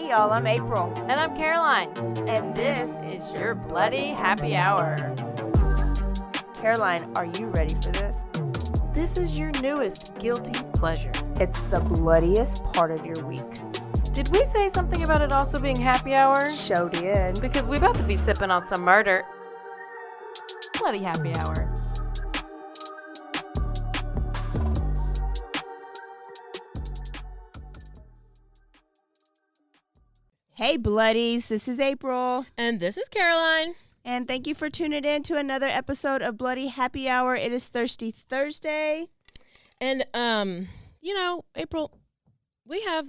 y'all. I'm April. And I'm Caroline. And this is your Bloody Happy Hour. Caroline, are you ready for this? This is your newest guilty pleasure. It's the bloodiest part of your week. Did we say something about it also being happy hour? Show did. Because we about to be sipping on some murder. Bloody Happy Hour. Hey, Bloodies. This is April. And this is Caroline. And thank you for tuning in to another episode of Bloody Happy Hour. It is Thirsty Thursday. And, April, we have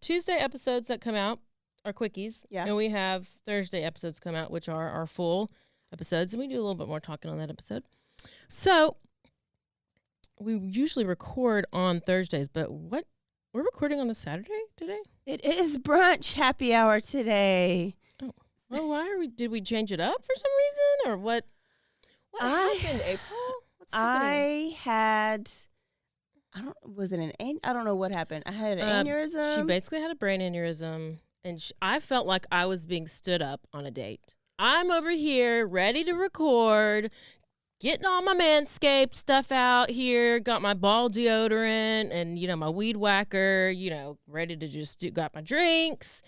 Tuesday episodes that come out, our quickies. Yeah. And we have Thursday episodes come out, which are our full episodes. And we do a little bit more talking on that episode. So we usually record on Thursdays, but we're recording on a Saturday today? It is brunch happy hour today. Oh, well, did we change it up for some reason, or what? What happened, April? What's happening? I don't know what happened. I had an aneurysm. She basically had a brain aneurysm, and I felt like I was being stood up on a date. I'm over here ready to record, getting all my Manscaped stuff out here, got my ball deodorant and, my weed whacker, ready to just got my drinks.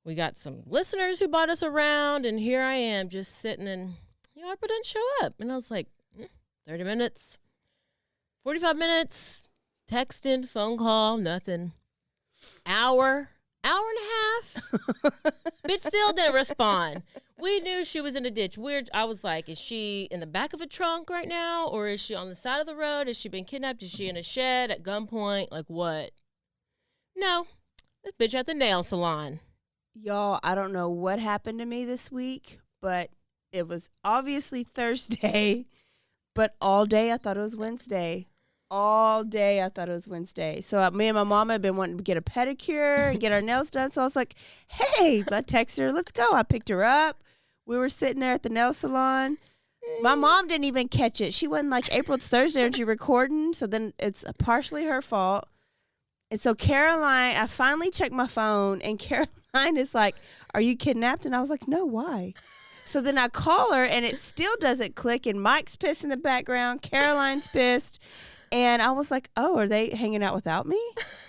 We got some listeners who bought us around, and here I am just sitting and, April didn't show up. And I was like, 30 minutes, 45 minutes, texting, phone call, nothing. Hour and a half. Bitch still didn't respond. We knew she was in a ditch. I was like, is she in the back of a trunk right now? Or is she on the side of the road? Has she been kidnapped? Is she in a shed at gunpoint? Like what? No. This bitch at the nail salon. Y'all, I don't know what happened to me this week, but it was obviously Thursday. But all day I thought it was Wednesday. All day I thought it was Wednesday. So me and my mom had been wanting to get a pedicure and get our nails done. So I was like, hey, I texted her, let's go. I picked her up. We were sitting there at the nail salon. My mom didn't even catch it. She wasn't like, April, it's Thursday, aren't you recording? So then it's partially her fault. And so Caroline, I finally checked my phone, and Caroline is like, are you kidnapped? And I was like, no, why? So then I call her, and it still doesn't click, and Mike's pissed in the background. Caroline's pissed. And I was like, oh, are they hanging out without me?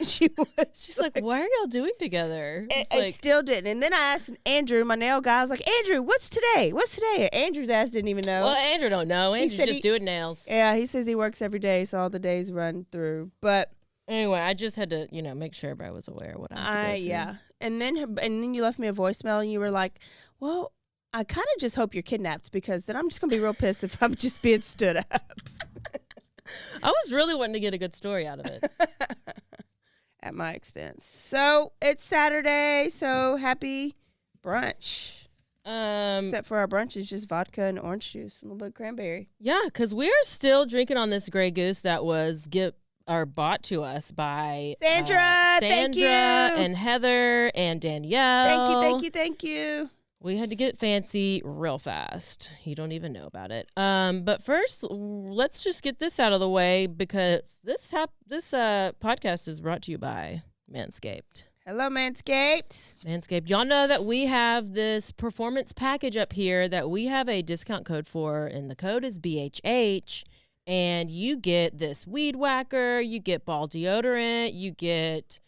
And she's like, what are y'all doing together? It still didn't. And then I asked Andrew, my nail guy, I was like, Andrew, what's today? Andrew's ass didn't even know. Well, Andrew don't know. Andrew's just doing nails. Yeah, he says he works every day, so all the days run through. But anyway, I just had to, make sure everybody was aware of what I had to go through. Yeah. And then you left me a voicemail, and you were like, well, I kind of just hope you're kidnapped, because then I'm just going to be real pissed if I'm just being stood up. I was really wanting to get a good story out of it. At my expense. So it's Saturday, so happy brunch. Except for our brunch is just vodka and orange juice and a little bit of cranberry. Yeah, because we're still drinking on this Grey Goose that was bought to us by Sandra, thank you. And Heather and Danielle. Thank you. We had to get fancy real fast. You don't even know about it. But first, let's just get this out of the way, because this podcast is brought to you by Manscaped. Hello, Manscaped. Manscaped. Y'all know that we have this performance package up here that we have a discount code for, and the code is BHH. And you get this weed whacker, you get ball deodorant, you get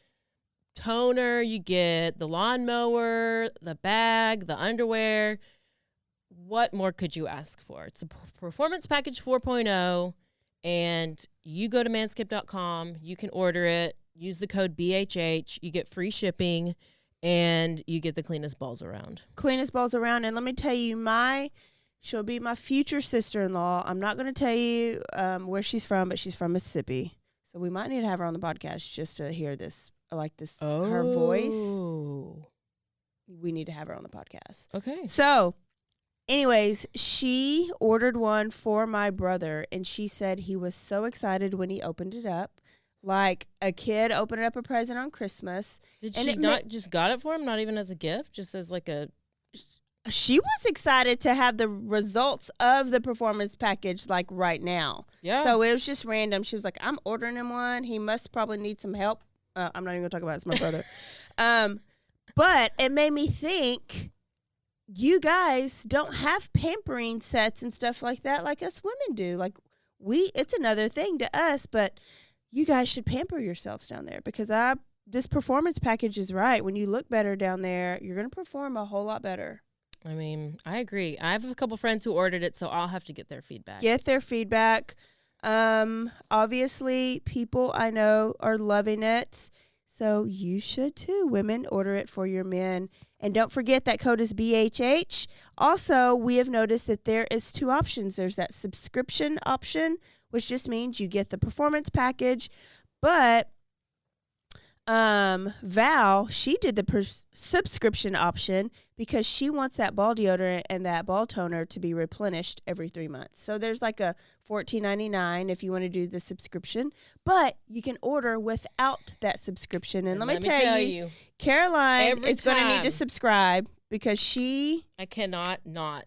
toner, you get the lawnmower, the bag, the underwear. What more could you ask for? It's a performance package 4.0, and you go to manscaped.com, you can order it, use the code BHH, you get free shipping, and you get the cleanest balls around. And let me tell you, she'll be my future sister-in-law. I'm not going to tell you where she's from, but she's from Mississippi. So we might need to have her on the podcast just to hear this. Her voice. We need to have her on the podcast. Okay. So, anyways, she ordered one for my brother, and she said he was so excited when he opened it up, like a kid opening up a present on Christmas. Did she not just got it for him, not even as a gift, just as like a... She was excited to have the results of the performance package like right now. Yeah. So it was just random. She was like, I'm ordering him one. He must probably need some help. I'm not even going to talk about it. It's my brother. But it made me think, you guys don't have pampering sets and stuff like that like us women do. Like it's another thing to us, but you guys should pamper yourselves down there, because this performance package is right. When you look better down there, you're going to perform a whole lot better. I mean, I agree. I have a couple friends who ordered it, so I'll have to get their feedback. Obviously, people I know are loving it, so you should too. Women, order it for your men. And don't forget that code is BHH. Also, we have noticed that there is 2 options. There's that subscription option, which just means you get the performance package, but Val, she did the subscription option because she wants that ball deodorant and that ball toner to be replenished every 3 months. So there's like a $14.99 if you want to do the subscription, but you can order without that subscription. And let me tell you, Caroline is going to need to subscribe because I cannot not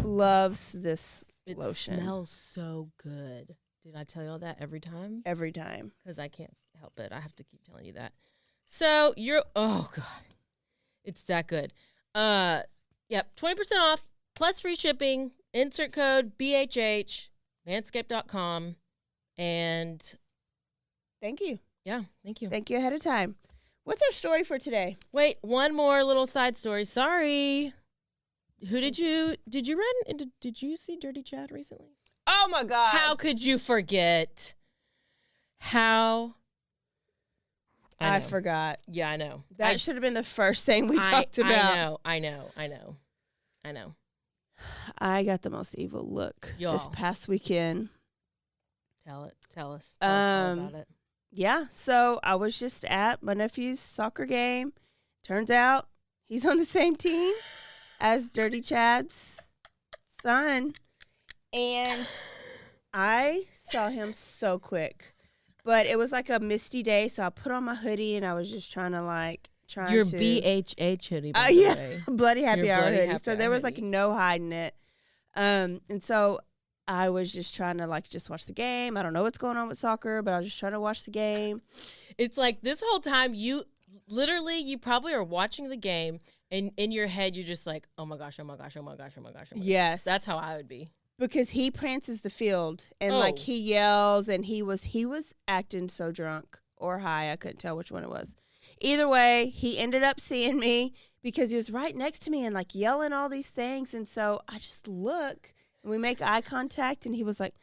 loves this lotion. It smells so good. Did I tell you all that every time? Every time. Because I can't help it. I have to keep telling you that. So oh God, it's that good. Yep, 20% off plus free shipping. Insert code BHH, manscaped.com. And thank you. Yeah, thank you. Thank you ahead of time. What's our story for today? Wait, one more little side story. Sorry. Did you see Dirty Chad recently? Oh my God. How could you forget? I forgot. Yeah, I know. That should have been the first thing we talked about. I know. I got the most evil look this past weekend. Tell us all about it. Yeah, so I was just at my nephew's soccer game. Turns out he's on the same team as Dirty Chad's son. And I saw him so quick. But it was like a misty day, so I put on my hoodie and I was just trying to Your BHH hoodie, by the way. Bloody Happy Hour hoodie. Happy So there was like no hiding it. And so I was just trying to just watch the game. I don't know what's going on with soccer, but I was just trying to watch the game. It's like this whole time you probably are watching the game and in your head you're just like, oh my gosh, oh my gosh, oh my gosh, oh my gosh. Oh my yes. Gosh. That's how I would be. Because he prances the field and he yells and he was acting so drunk or high. I couldn't tell which one it was. Either way, he ended up seeing me because he was right next to me and yelling all these things. And so I just look and we make eye contact and he was like,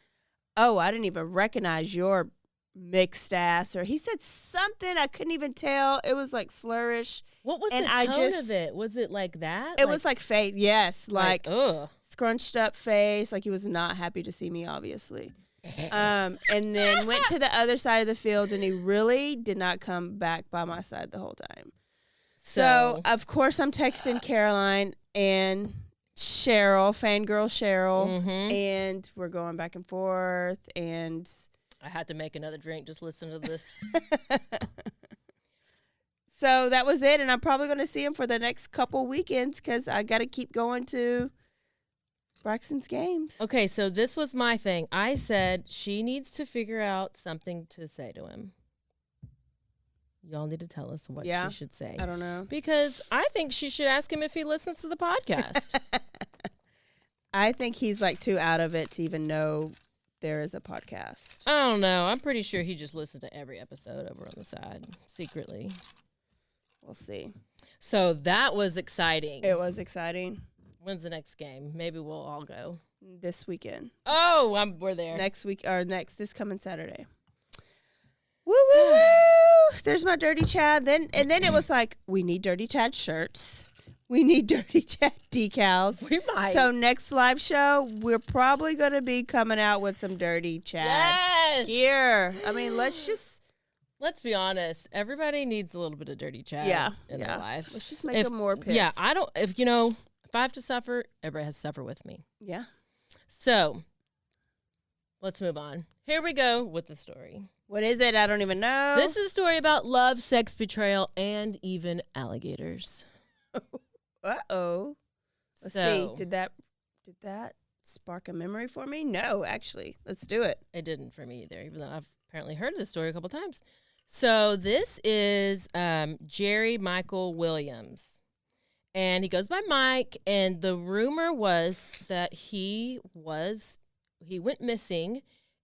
oh, I didn't even recognize your mixed ass. Or he said something I couldn't even tell. It was slurish. What was the tone of it? Was it like that? It was fake. Yes. Ugh. Scrunched up face, he was not happy to see me, obviously. And then went to the other side of the field, and he really did not come back by my side the whole time. So of course, I'm texting Caroline and Cheryl, fangirl Cheryl, and we're going back and forth, and I had to make another drink just listen to this. So that was it, and I'm probably going to see him for the next couple weekends because I got to keep going to Braxton's games. Okay, so this was my thing. I said she needs to figure out something to say to him. Y'all need to tell us what she should say. I don't know. Because I think she should ask him if he listens to the podcast. I think he's too out of it to even know there is a podcast. I don't know. I'm pretty sure he just listens to every episode over on the side, secretly. We'll see. So that was exciting. It was exciting. When's the next game? Maybe we'll all go. This weekend. Oh, we're there. This coming Saturday. Woo woo! There's my Dirty Chad. Then it was we need Dirty Chad shirts. We need Dirty Chad decals. We might. So next live show, we're probably going to be coming out with some Dirty Chad gear. I mean, let's be honest. Everybody needs a little bit of Dirty Chad in their life. Let's just make them more pissed. Yeah, if I have to suffer, everybody has to suffer with me. Yeah. So, let's move on. Here we go with the story. What is it? I don't even know. This is a story about love, sex, betrayal, and even alligators. Uh-oh. Let's see. Did that spark a memory for me? No, actually. Let's do it. It didn't for me either, even though I've apparently heard this story a couple times. So this is Jerry Michael Williams. And he goes by Mike. And the rumor was that he went missing,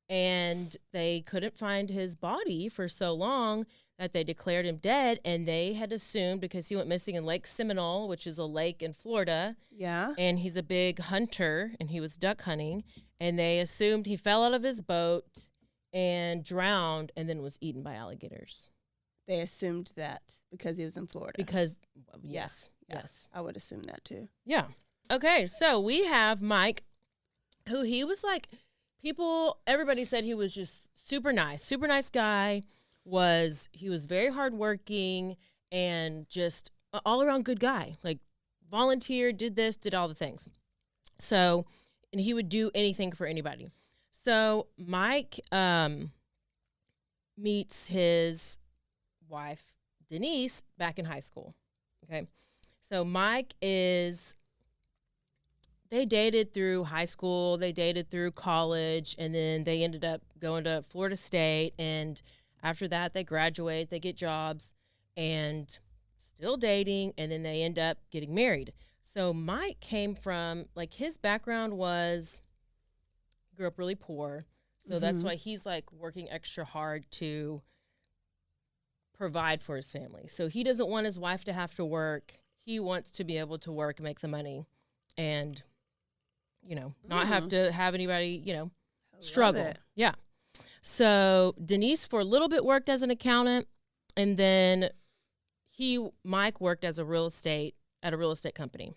and they couldn't find his body for so long that they declared him dead. And they had assumed, because he went missing in Lake Seminole, which is a lake in Florida. Yeah. And he's a big hunter, and he was duck hunting. And they assumed he fell out of his boat and drowned and then was eaten by alligators. They assumed that because he was in Florida. Because, yes. I would assume that too. Yeah. Okay, so we have Mike, who he was like, everybody said he was just super nice guy. He was very hardworking and just an all-around good guy. Like, volunteered, did this, did all the things. So, and he would do anything for anybody. So Mike meets his wife, Denise, back in high school. Okay. So they dated through high school, they dated through college, and then they ended up going to Florida State. And after that, they graduate, they get jobs, and still dating, and then they end up getting married. So Mike came from, like, his background was, grew up really poor. So that's why he's, like, working extra hard to provide for his family. So he doesn't want his wife to have to work. He wants to be able to work and make the money and, not have to have anybody, struggle. Yeah. So Denise for a little bit worked as an accountant, and then Mike worked as at a real estate company.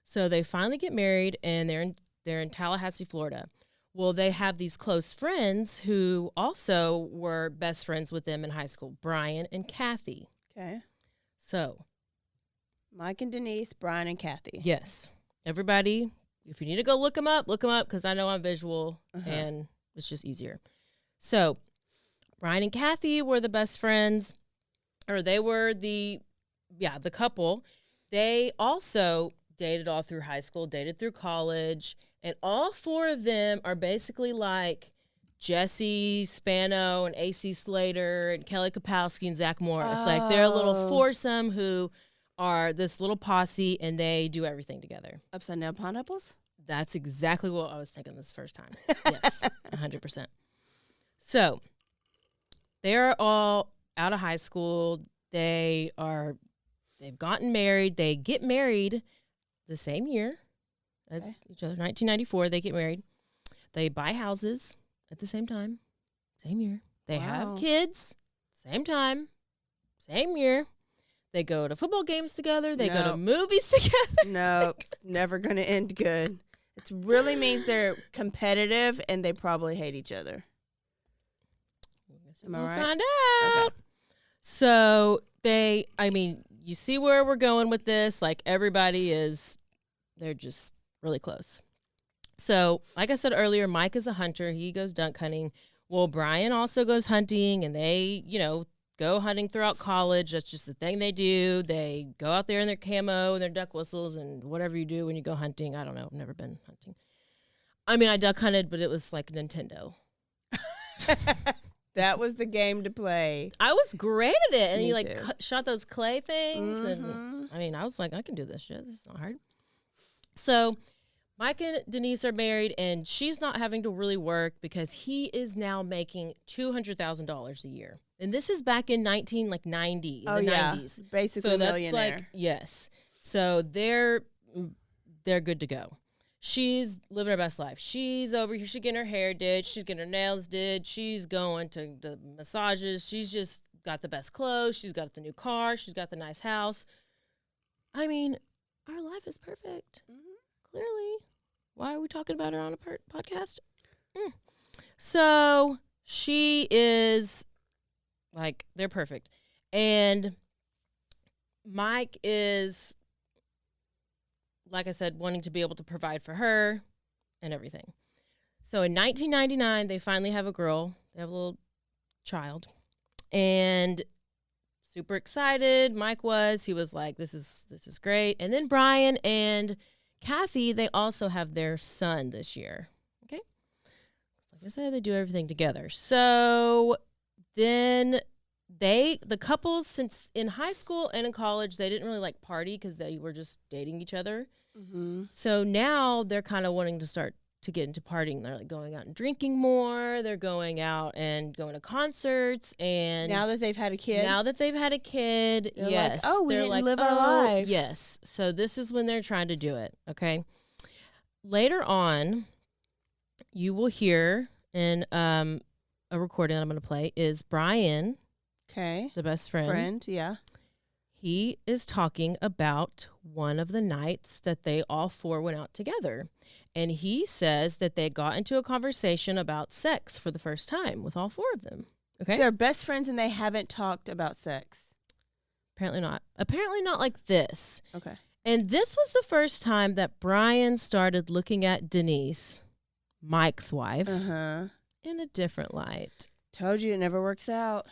So they finally get married, and they're in Tallahassee, Florida. Well, they have these close friends who also were best friends with them in high school, Brian and Kathy. Okay. So Mike and Denise, Brian and Kathy. Yes. Everybody, if you need to go look them up, because I know I'm visual, and it's just easier. So Brian and Kathy were the best friends, or they were the couple. They also dated all through high school, dated through college, and all four of them are basically like Jesse Spano and AC Slater and Kelly Kapowski and Zach Morris. Oh. Like, they're a little foursome who are this little posse, and they do everything together. Upside down pineapples? That's exactly what I was thinking this first time. Yes, 100%. So they're all out of high school. They've gotten married. They get married the same year as each other. 1994, they get married. They buy houses at the same time, same year. They have kids, same time, same year. They go to football games together. They go to movies together. Nope, never going to end good. It really means they're competitive, and they probably hate each other. Am I right? Find out. Okay. So you see where we're going with this. Like, they're just really close. So, like I said earlier, Mike is a hunter. He goes duck hunting. Well, Brian also goes hunting, and they, go hunting throughout college. That's just the thing they do. They go out there in their camo and their duck whistles and whatever you do when you go hunting. I don't know. I've never been hunting. I duck hunted, but it was like Nintendo. That was the game to play. I was great at it. And Me you too. shot those clay things. And I was like, I can do this shit. This is not hard. So Mike and Denise are married, and she's not having to really work because he is now making $200,000 a year. And this is back in 1990, in the 90s. Basically so that's millionaire. Yes. So they're good to go. She's living her best life. She's over here. She's getting her hair did. She's getting her nails did. She's going to the massages. She's just got the best clothes. She's got the new car. She's got the nice house. Our life is perfect. Clearly. Why are we talking about her on a podcast? So she is, they're perfect. And Mike is, like I said, wanting to be able to provide for her and everything. So in 1999, they finally have a girl. They have a little child. And super excited. Mike was. He was like, this is great. And then Brian and Kathy, they also have their son this year. Okay? Like I said, they do everything together. So then the couples, since in high school and in college, they didn't really like party because they were just dating each other. Mm-hmm. So now they're kind of wanting to start to get into partying. They're like going out and drinking more. They're going out and going to concerts. And now that they've had a kid, they're like, yes. oh, we they're didn't like, live our life. Yes. So this is when they're trying to do it. Okay. Later on, you will hear in a recording that I'm going to play is Brian, okay, the best friend. Yeah. He is talking about one of the nights that they all four went out together. And he says that they got into a conversation about sex for the first time with all four of them. Okay. They're best friends and they haven't talked about sex. Apparently not. Apparently not like this. Okay. And this was the first time that Brian started looking at Denise, Mike's wife, in a different light. Told you it never works out.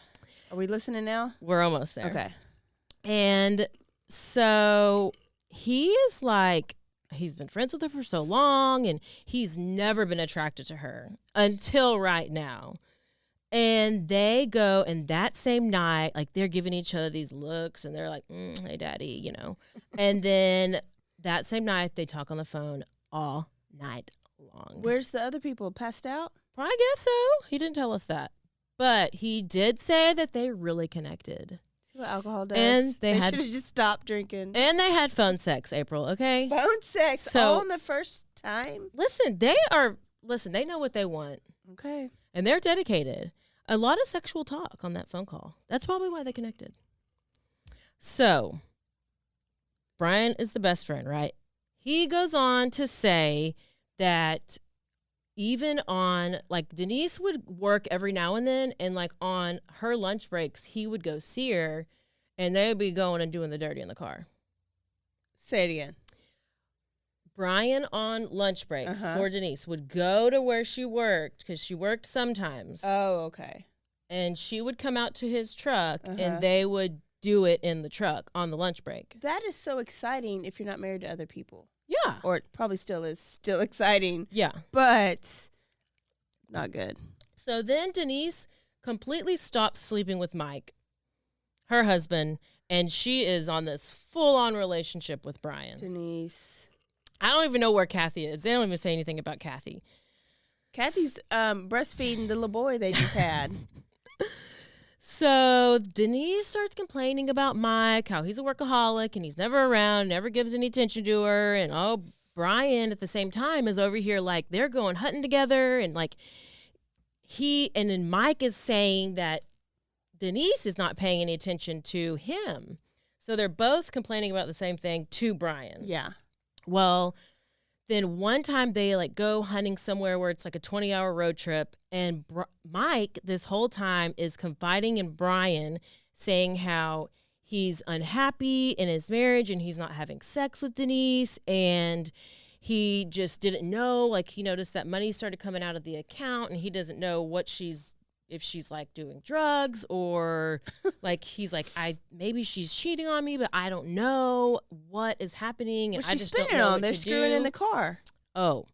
Are we listening now? We're almost there. Okay. And so he is like, he's been friends with her for so long and he's never been attracted to her until right now. And they go, and that same night, like they're giving each other these looks and they're like, hey, daddy, you know. And then that same night, they talk on the phone all night long. Where's the other people? Passed out? I guess so. He didn't tell us that. But he did say that they really connected. See what alcohol does? And they should had have just stopped drinking. And they had phone sex, April, okay? Phone sex So- all on the first time? Listen, they know what they want. Okay. And they're dedicated. A lot of sexual talk on that phone call. That's probably why they connected. So, Brian is the best friend, right? He goes on to say that even on, like, Denise would work every now and then, and, like, on her lunch breaks, he would go see her, and they would be going and doing the dirty in the car. Say it again. Brian on lunch breaks for Denise would go to where she worked, because she worked sometimes. Oh, okay. And she would come out to his truck, and they would do it in the truck on the lunch break. That is so exciting if you're not married to other people. Yeah. Or it probably still is exciting. Yeah. But not good. So then Denise completely stopped sleeping with Mike, her husband, and she is on this full-on relationship with Brian. Denise. I don't even know where Kathy is. They don't even say anything about Kathy. Kathy's breastfeeding the little boy they just had. So Denise starts complaining about Mike, how he's a workaholic and he's never around, never gives any attention to her. And Brian at the same time is over here like they're going hunting together. And like and then Mike is saying that Denise is not paying any attention to him. So they're both complaining about the same thing to Brian. Yeah. Well, then one time they like go hunting somewhere where it's like a 20-hour road trip, and Mike this whole time is confiding in Brian, saying how he's unhappy in his marriage and he's not having sex with Denise, and he just didn't know, like he noticed that money started coming out of the account and he doesn't know if she's like doing drugs or like he's like maybe she's cheating on me, but I don't know what is happening, and What's I she just don't spinning know on? what They're to screwing do. in the car. Oh,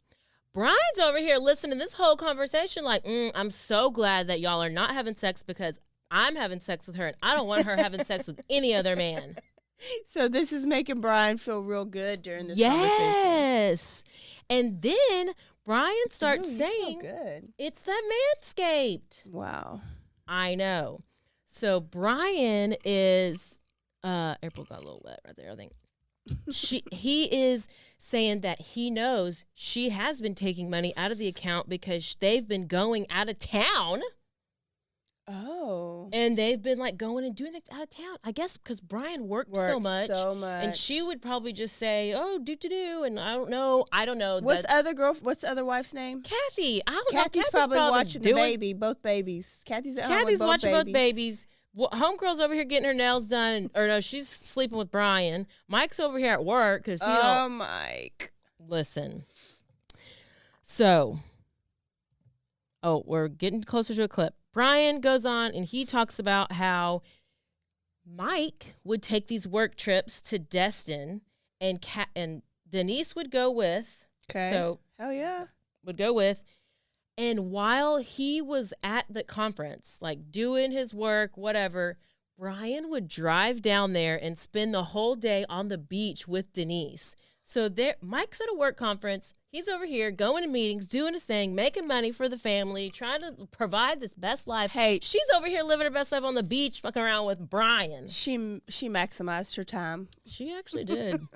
Brian's over here listening to this whole conversation like, I'm so glad that y'all are not having sex because I'm having sex with her and I don't want her having sex with any other man. So this is making Brian feel real good during this conversation. Yes. And then Brian starts Ooh, saying, so good. It's that Manscaped. Wow. I know. So Brian is, April got a little wet right there, I think. He is saying that he knows she has been taking money out of the account because they've been going out of town. Oh. And they've been like going and doing things out of town. I guess because Brian worked so much. And she would probably just say, oh, do. And I don't know. What's the other wife's name? Kathy. I don't know. Kathy's probably watching the baby, both babies. Kathy's at home with watching both both babies. Homegirl's over here getting her nails done. Or no, she's sleeping with Brian. Mike's over here at work because he don't. Mike. Listen. So. Oh, we're getting closer to a clip. Brian goes on and he talks about how Mike would take these work trips to Destin and Denise would go with. Okay. So hell yeah. would go with. And while he was at the conference, like doing his work, whatever, Brian would drive down there and spend the whole day on the beach with Denise. So there, Mike's at a work conference. He's over here going to meetings, doing his thing, making money for the family, trying to provide this best life. Hey, she's over here living her best life on the beach, fucking around with Brian. She maximized her time. She actually did.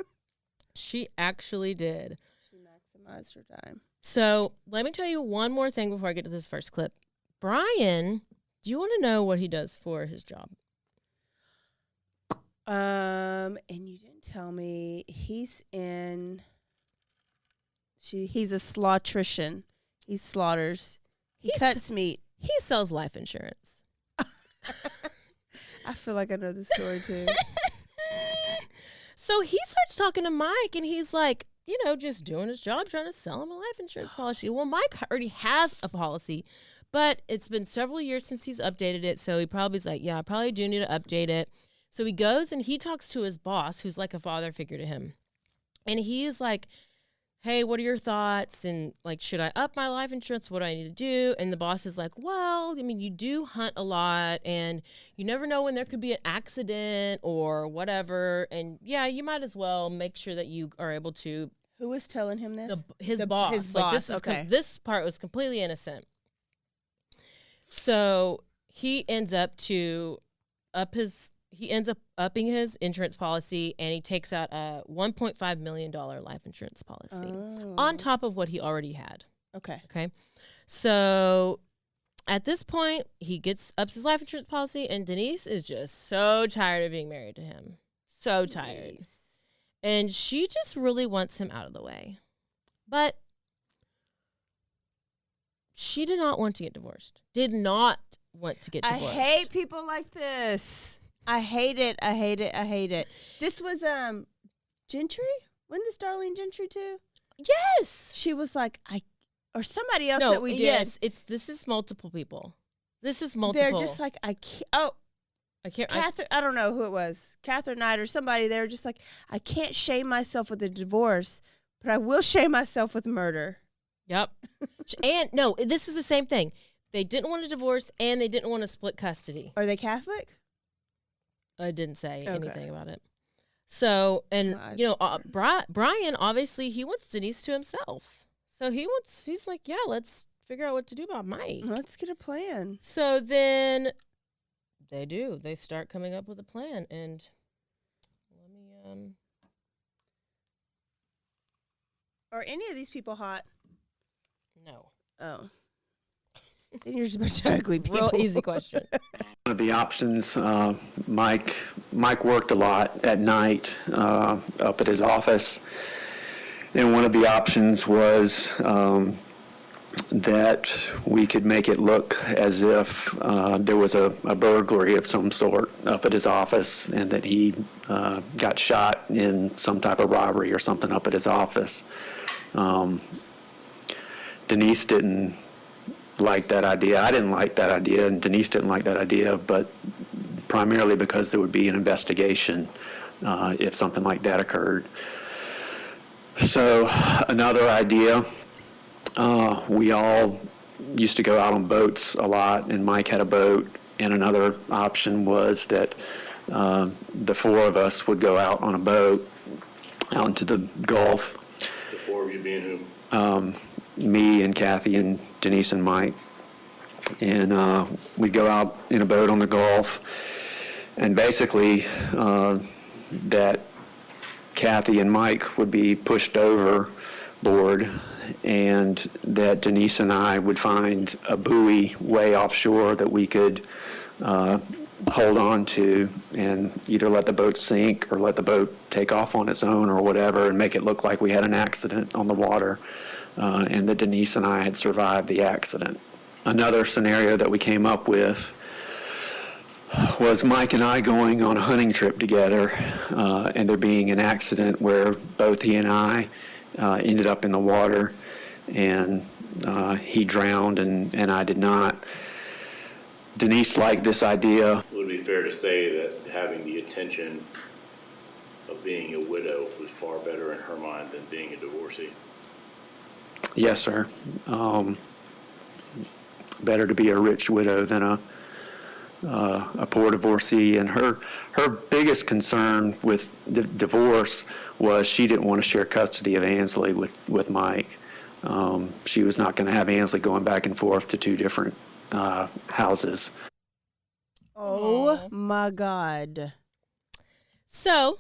She actually did. She maximized her time. So let me tell you one more thing before I get to this first clip. Brian, do you want to know what he does for his job? And you didn't tell me. He's a slaughtrician. He slaughters. He cuts meat. He sells life insurance. I feel like I know the story too. So he starts talking to Mike, and he's like, you know, just doing his job, trying to sell him a life insurance policy. Well, Mike already has a policy, but it's been several years since he's updated it. So he probably's like, yeah, I probably do need to update it. So he goes and he talks to his boss, who's like a father figure to him. And he is like, hey, what are your thoughts? And like, should I up my life insurance? What do I need to do? And the boss is like, well, I mean, you do hunt a lot and you never know when there could be an accident or whatever. And yeah, you might as well make sure that you are able to. Who was telling him this? His boss. His like, boss. This is okay. This part was completely innocent. So he ends up upping his insurance policy, and he takes out a $1.5 million life insurance policy on top of what he already had. Okay. So at this point, he ups his life insurance policy, and Denise is just so tired of being married to him. So tired. Nice. And she just really wants him out of the way. But she did not want to get divorced. Did not want to get divorced. I hate people like this. I hate it. I hate it. I hate it. This was Gentry? Wasn't this Darlene Gentry too? Yes. She was like, or somebody else that we did. Yes, this is multiple people. This is multiple. They're just like, I can't. Catherine, I don't know who it was. Catherine Knight or somebody. They were just like, I can't shame myself with a divorce, but I will shame myself with murder. Yep. And no, this is the same thing. They didn't want a divorce and they didn't want to split custody. Are they Catholic? I didn't say anything about it. So, and you know, Brian, obviously he wants Denise to himself. So he's like, yeah, let's figure out what to do about Mike. Let's get a plan. So then they start coming up with a plan. And let me, Are any of these people hot? No. Oh. Then you're just a bunch of ugly people. Real easy question. One of the options, Mike worked a lot at night up at his office, and one of the options was that we could make it look as if there was a burglary of some sort up at his office, and that he got shot in some type of robbery or something up at his office. Denise didn't like that idea. I didn't like that idea, and Denise didn't like that idea, but primarily because there would be an investigation if something like that occurred. So another idea, we all used to go out on boats a lot, and Mike had a boat, and another option was that the four of us would go out on a boat out into the Gulf. The four of you being whom? Me and Kathy and Denise and Mike, and we'd go out in a boat on the Gulf, and basically that Kathy and Mike would be pushed overboard, and that Denise and I would find a buoy way offshore that we could hold on to and either let the boat sink or let the boat take off on its own or whatever, and make it look like we had an accident on the water. And that Denise and I had survived the accident. Another scenario that we came up with was Mike and I going on a hunting trip together, and there being an accident where both he and I ended up in the water, and he drowned and I did not. Denise liked this idea. Would it be fair to say that having the attention of being a widow was far better in her mind than being a divorcee? Yes, sir. better to be a rich widow than a poor divorcee. And her biggest concern with the divorce was she didn't want to share custody of Ansley with Mike. She was not going to have Ansley going back and forth to two different houses. Oh my God. So,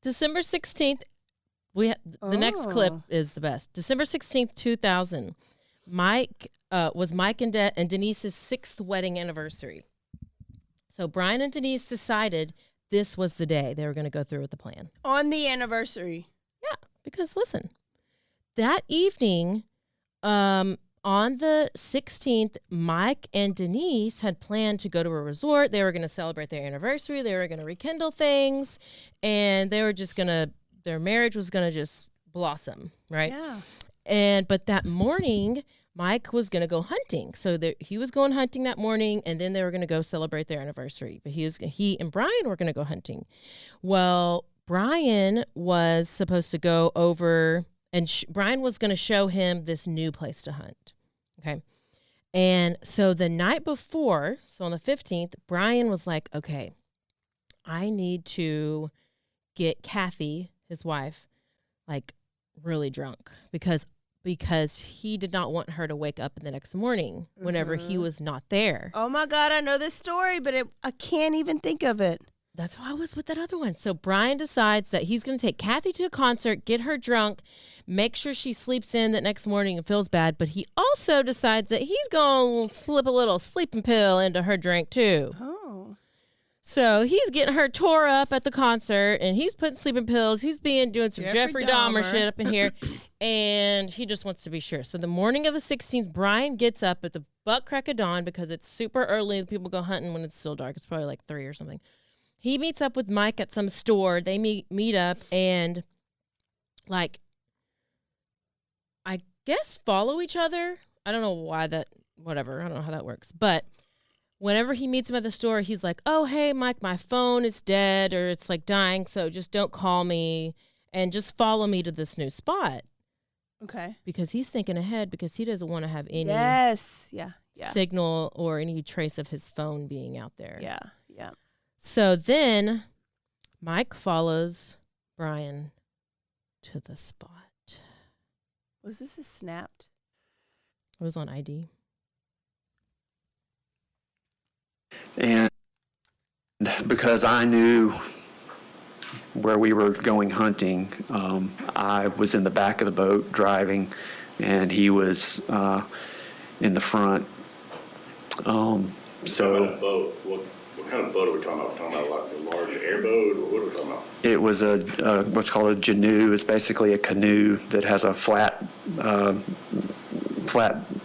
December 16th, the next clip is the best. December 16th, 2000. Mike was Mike and Denise's 6th wedding anniversary. So Brian and Denise decided this was the day they were going to go through with the plan. On the anniversary. Yeah, because listen, that evening, on the 16th, Mike and Denise had planned to go to a resort. They were going to celebrate their anniversary. They were going to rekindle things, and they were just going to, their marriage was going to just blossom, right? Yeah. But that morning, Mike was going to go hunting. So he was going hunting that morning, and then they were going to go celebrate their anniversary. But he and Brian were going to go hunting. Well, Brian was supposed to go over, and Brian was going to show him this new place to hunt. Okay. And so the night before, so on the 15th, Brian was like, okay, I need to get Kathy, his wife, like really drunk because he did not want her to wake up the next morning whenever he was not there. Oh my God, I know this story, but I can't even think of it. That's how I was with that other one. So Brian decides that he's going to take Kathy to a concert, get her drunk, make sure she sleeps in that next morning and feels bad. But he also decides that he's going to slip a little sleeping pill into her drink too. Oh. So he's getting her tore up at the concert, and he's putting sleeping pills. He's doing some Jeffrey Dahmer shit up in here, and he just wants to be sure. So the morning of the 16th, Brian gets up at the butt crack of dawn because it's super early. People go hunting when it's still dark. It's probably like 3 or something. He meets up with Mike at some store. They meet up and, like, I guess follow each other. I don't know why that, whatever. I don't know how that works. But whenever he meets him at the store, he's like, oh, hey, Mike, my phone is dead or it's, like, dying, so just don't call me and just follow me to this new spot. Okay. Because he's thinking ahead because he doesn't want to have any signal or any trace of his phone being out there. Yeah. So then Mike follows Brian to the spot. Was this a snapped? It was on ID. And because I knew where we were going hunting, I was in the back of the boat driving, and he was in the front. So. What kind of boat are we talking about? We're talking about like a large airboat, or what are we talking about? It was what's called a canoe. It's basically a canoe that has a flat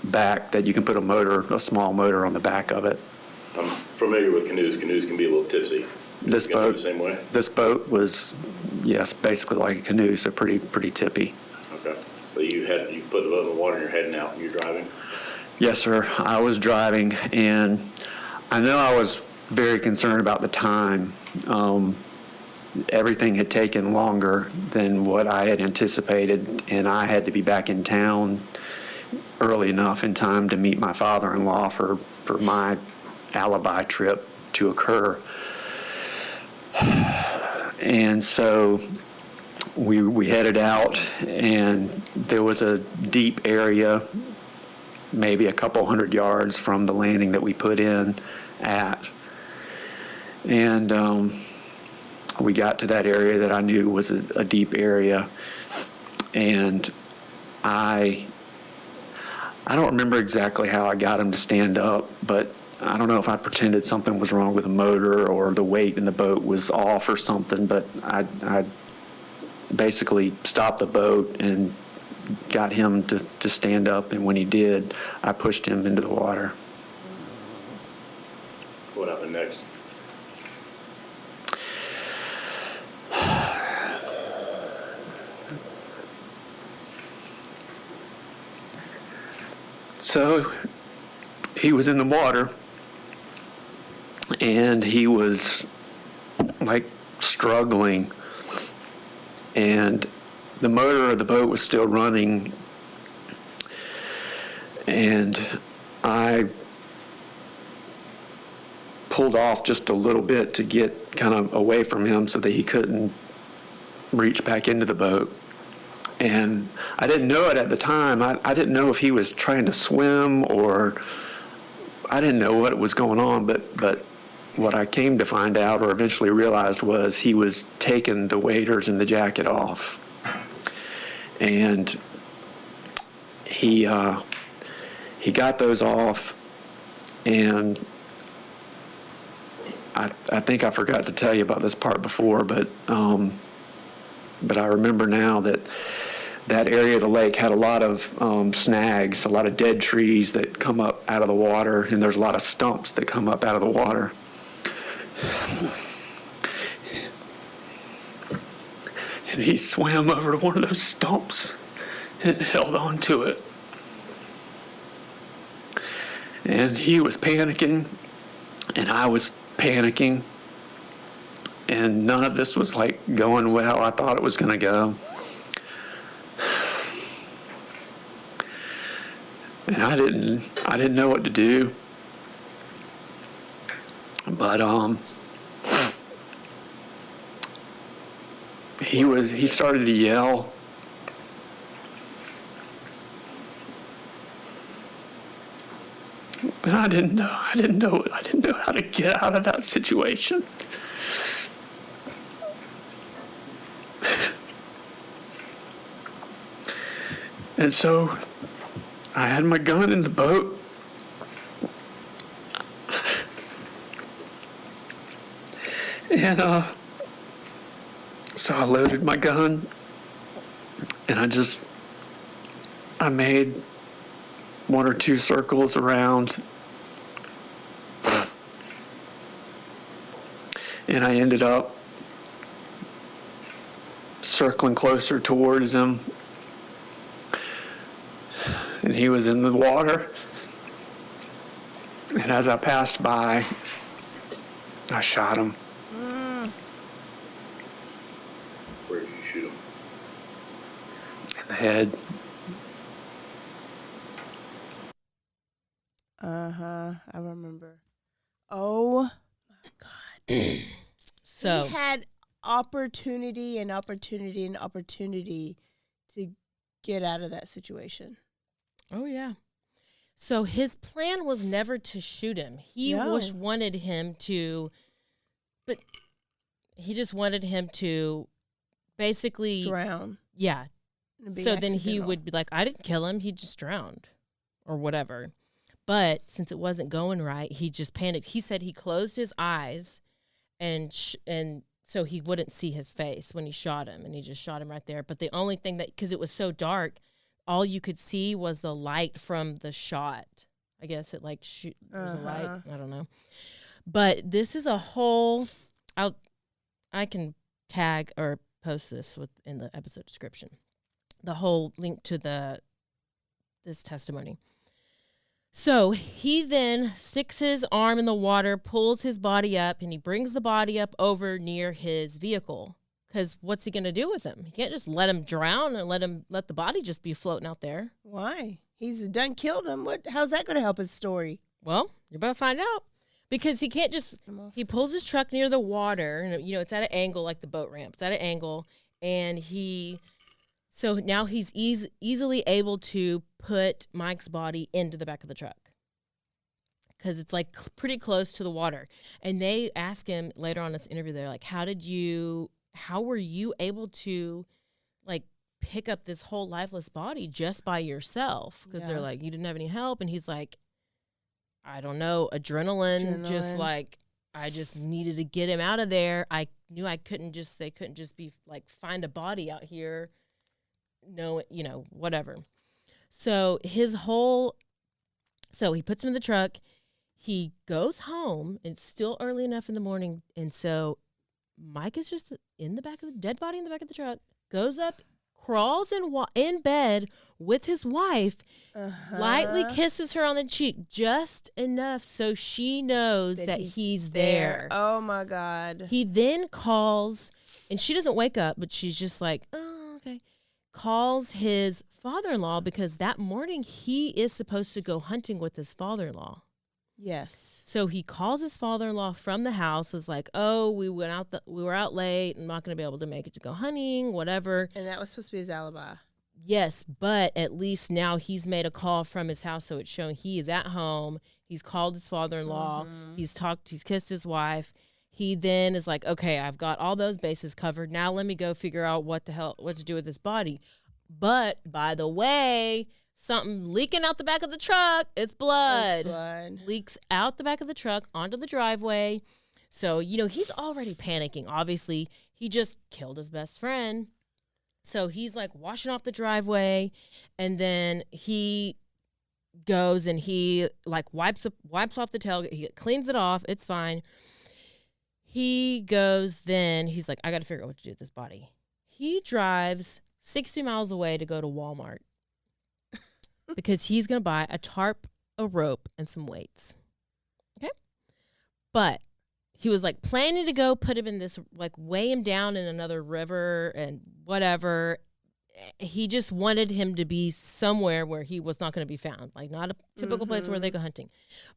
back that you can put a small motor on the back of it. I'm familiar with canoes. Canoes can be a little tipsy. This boat, the same way? This boat was, yes, basically like a canoe, so pretty tippy. Okay. So you put the boat in the water and you're heading out and you're driving? Yes, sir. I was driving, and I know I was very concerned about the time. Everything had taken longer than what I had anticipated, and I had to be back in town early enough in time to meet my father-in-law for my alibi trip to occur. And so we headed out, and there was a deep area, maybe a couple 100 yards from the landing that we put in at. And we got to that area that I knew was a deep area, and I don't remember exactly how I got him to stand up, but I don't know if I pretended something was wrong with the motor or the weight in the boat was off or something, but I basically stopped the boat and got him to stand up, and when he did, I pushed him into the water. What happened next? So he was in the water, and he was like struggling, and the motor of the boat was still running, and I pulled off just a little bit to get kind of away from him so that he couldn't reach back into the boat. And I didn't know it at the time. I didn't know if he was trying to swim or I didn't know what was going on, but what I came to find out or eventually realized was he was taking the waders and the jacket off. And he got those off, and I think I forgot to tell you about this part before, but I remember now that area of the lake had a lot of snags, a lot of dead trees that come up out of the water, and there's a lot of stumps that come up out of the water. And he swam over to one of those stumps and held on to it. And he was panicking, and I was panicking, and none of this was like going well. I thought it was going to go. And I didn't know what to do. But he started to yell. And I didn't know how to get out of that situation. And so I had my gun in the boat. And so I loaded my gun, and I made 1 or 2 circles around, and I ended up circling closer towards him, and he was in the water, and as I passed by, I shot him. Where did you shoot him? In the head. I remember. Oh my God. So he had opportunity to get out of that situation. Oh, yeah. So his plan was never to shoot him. He wanted him to, but he just wanted him to basically drown. Yeah. So then he would be like, I didn't kill him. He just drowned or whatever. But since it wasn't going right, he just panicked. He said he closed his eyes and so he wouldn't see his face when he shot him, and he just shot him right there. But the only thing because it was so dark, all you could see was the light from the shot. I guess it there's a light. I don't know. But this is a whole, I can tag or post this in the episode description. The whole link to this testimony. So he then sticks his arm in the water, pulls his body up, and he brings the body up over near his vehicle. Because what's he going to do with him? He can't just let him drown and let the body just be floating out there. Why? He's done killed him. How's that going to help his story? Well, you're about to find out. Because he can't just, he pulls his truck near the water, and it's at an angle like the boat ramp. It's at an angle, and so now he's easily able to put Mike's body into the back of the truck because it's pretty close to the water. And they ask him later on in this interview, they're like, how were you able to pick up this whole lifeless body just by yourself? Because they're like, you didn't have any help. And he's like, I don't know, adrenaline. Just I just needed to get him out of there. I knew they couldn't just be find a body out here. No, whatever. So he puts him in the truck. He goes home. It's still early enough in the morning. And so Mike is just in the back of the dead body in the back of the truck, goes up, crawls in bed with his wife, lightly kisses her on the cheek just enough so she knows that he's there. Oh my God. He then calls, and she doesn't wake up, but she's just like, oh, okay. calls his father-in-law because that morning he is supposed to go hunting with his father-in-law. Yes. So he calls his father-in-law from the house, is like, "Oh, we were out late. I'm not going to be able to make it to go hunting, whatever." And that was supposed to be his alibi. Yes, but at least now he's made a call from his house, so it's showing he is at home. He's called his father-in-law. He's kissed his wife. He then is like, "Okay, I've got all those bases covered. Now let me go figure out what to do with this body." But by the way, something leaking out the back of the truck. It's blood. Leaks out the back of the truck onto the driveway. So, he's already panicking. Obviously, he just killed his best friend. So he's like washing off the driveway, and then he goes and he like wipes off the tailgate. He cleans it off. It's fine. He goes, then he's like, "I got to figure out what to do with this body." He drives 60 miles away to go to Walmart because he's going to buy a tarp, a rope, and some weights. Okay? But he was like planning to go put him in this, like weigh him down in another river and whatever. He just wanted him to be somewhere where he was not going to be found, like not a typical place where they go hunting.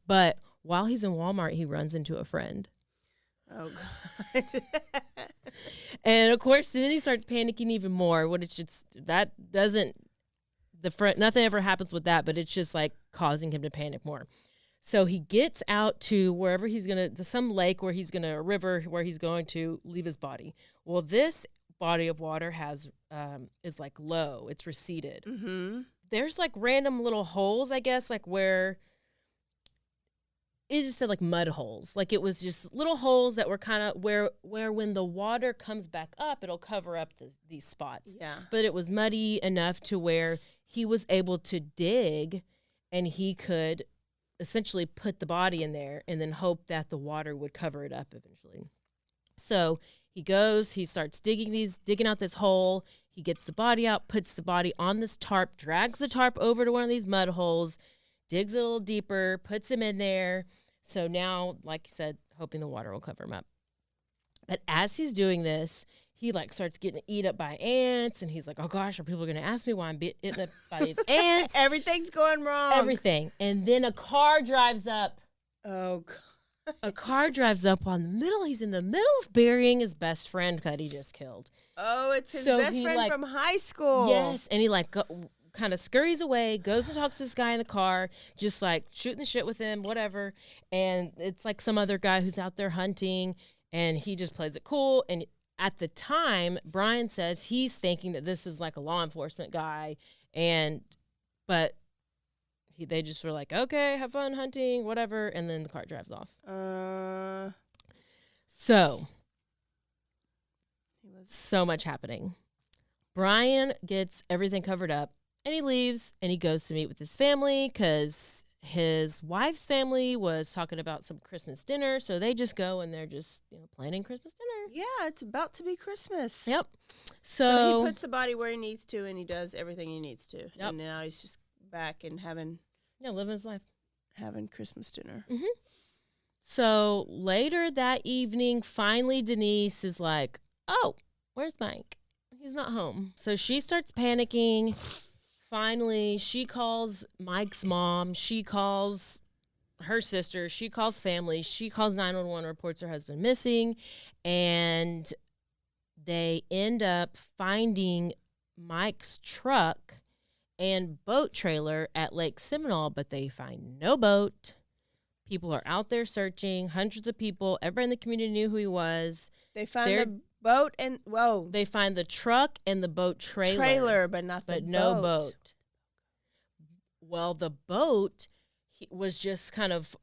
But while he's in Walmart, he runs into a friend. Oh, God. And of course, then he starts panicking even more. Nothing ever happens with that, but it's just like causing him to panic more. So he gets out to wherever to some lake where a river where he's going to leave his body. Well, this body of water is like low. It's receded. Mm-hmm. There's like random little holes, I guess, like where it just said like mud holes. Like it was just little holes that were kind of where when the water comes back up, it'll cover up these spots. Yeah. But it was muddy enough to where he was able to dig and he could essentially put the body in there and then hope that the water would cover it up eventually. So he goes, he starts digging out this hole. He gets the body out, puts the body on this tarp, drags the tarp over to one of these mud holes, digs a little deeper, puts him in there. So now, like you said, hoping the water will cover him up. But as he's doing this, he like starts getting eaten up by ants, and he's like, "Oh gosh, are people going to ask me why I'm eaten up by these ants?" Everything's going wrong. Everything. And then a car drives up. Oh, God. A car drives up on the middle. He's in the middle of burying his best friend that he just killed. Oh, it's his So best he, friend like- from high school. Yes, and he like kind of scurries away, goes and talks to this guy in the car, just like shooting the shit with him, whatever. And it's like some other guy who's out there hunting, and he just plays it cool. And at the time, Brian says he's thinking that this is like a law enforcement guy, but they just were like, "Okay, have fun hunting, whatever," and then the car drives off. So much happening. Brian gets everything covered up, and he leaves, and he goes to meet with his family because his wife's family was talking about some Christmas dinner. So they just go, and they're just planning Christmas dinner. Yeah, it's about to be Christmas. Yep. So he puts the body where he needs to, and he does everything he needs to. Yep. And now he's just back and living his life. having Christmas dinner. Mm-hmm. So later that evening, finally Denise is like, "Oh, where's Mike? He's not home." So she starts panicking. Finally, she calls Mike's mom. She calls her sister. She calls family. She calls 911, reports her husband missing. And they end up finding Mike's truck and boat trailer at Lake Seminole, but they find no boat. People are out there searching, hundreds of people. Everybody in the community knew who he was. They find the boat and, They find the truck and the boat trailer. but not the boat. But no boat. Well, the boat was just kind of,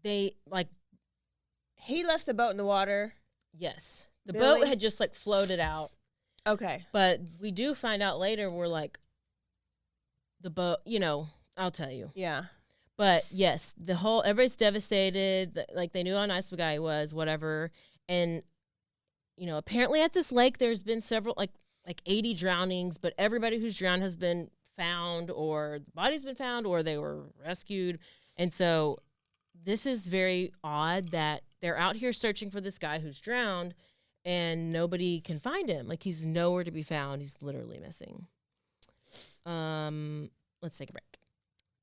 he left the boat in the water. Yes. The Really? boat had just like floated out. Okay. But we do find out later, we're like, the boat, I'll tell you. Yeah. But yes, everybody's devastated. Like they knew how nice the guy was, whatever. And, apparently at this lake, there's been several, like 80 drownings, but everybody who's drowned has been found, or the body's been found, or they were rescued. And so this is very odd that they're out here searching for this guy who's drowned, and nobody can find him. Like, he's nowhere to be found. He's literally missing. Let's take a break.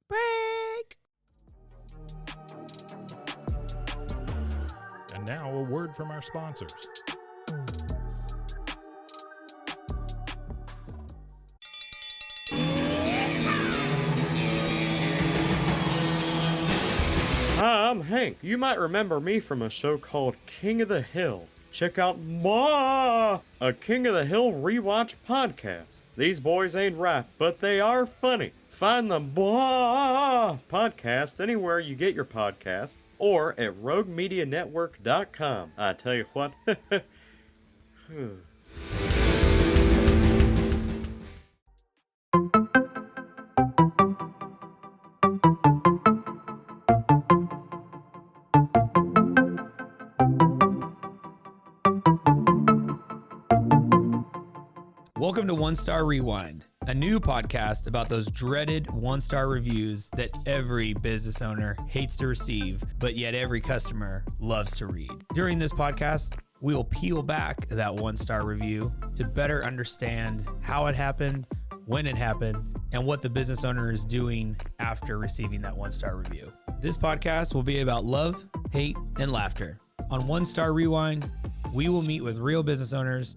Break. And now a word from our sponsors. Hi, I'm Hank. You might remember me from a show called King of the Hill. Check out a King of the Hill rewatch podcast. These boys ain't rap, but they are funny. Find the podcast anywhere you get your podcasts or at roguemedianetwork.com. I tell you what. Welcome to One Star Rewind, a new podcast about those dreaded one-star reviews that every business owner hates to receive, but yet every customer loves to read. During this podcast, we will peel back that one-star review to better understand how it happened, when it happened, and what the business owner is doing after receiving that one-star review. This podcast will be about love, hate, and laughter. On One Star Rewind, we will meet with real business owners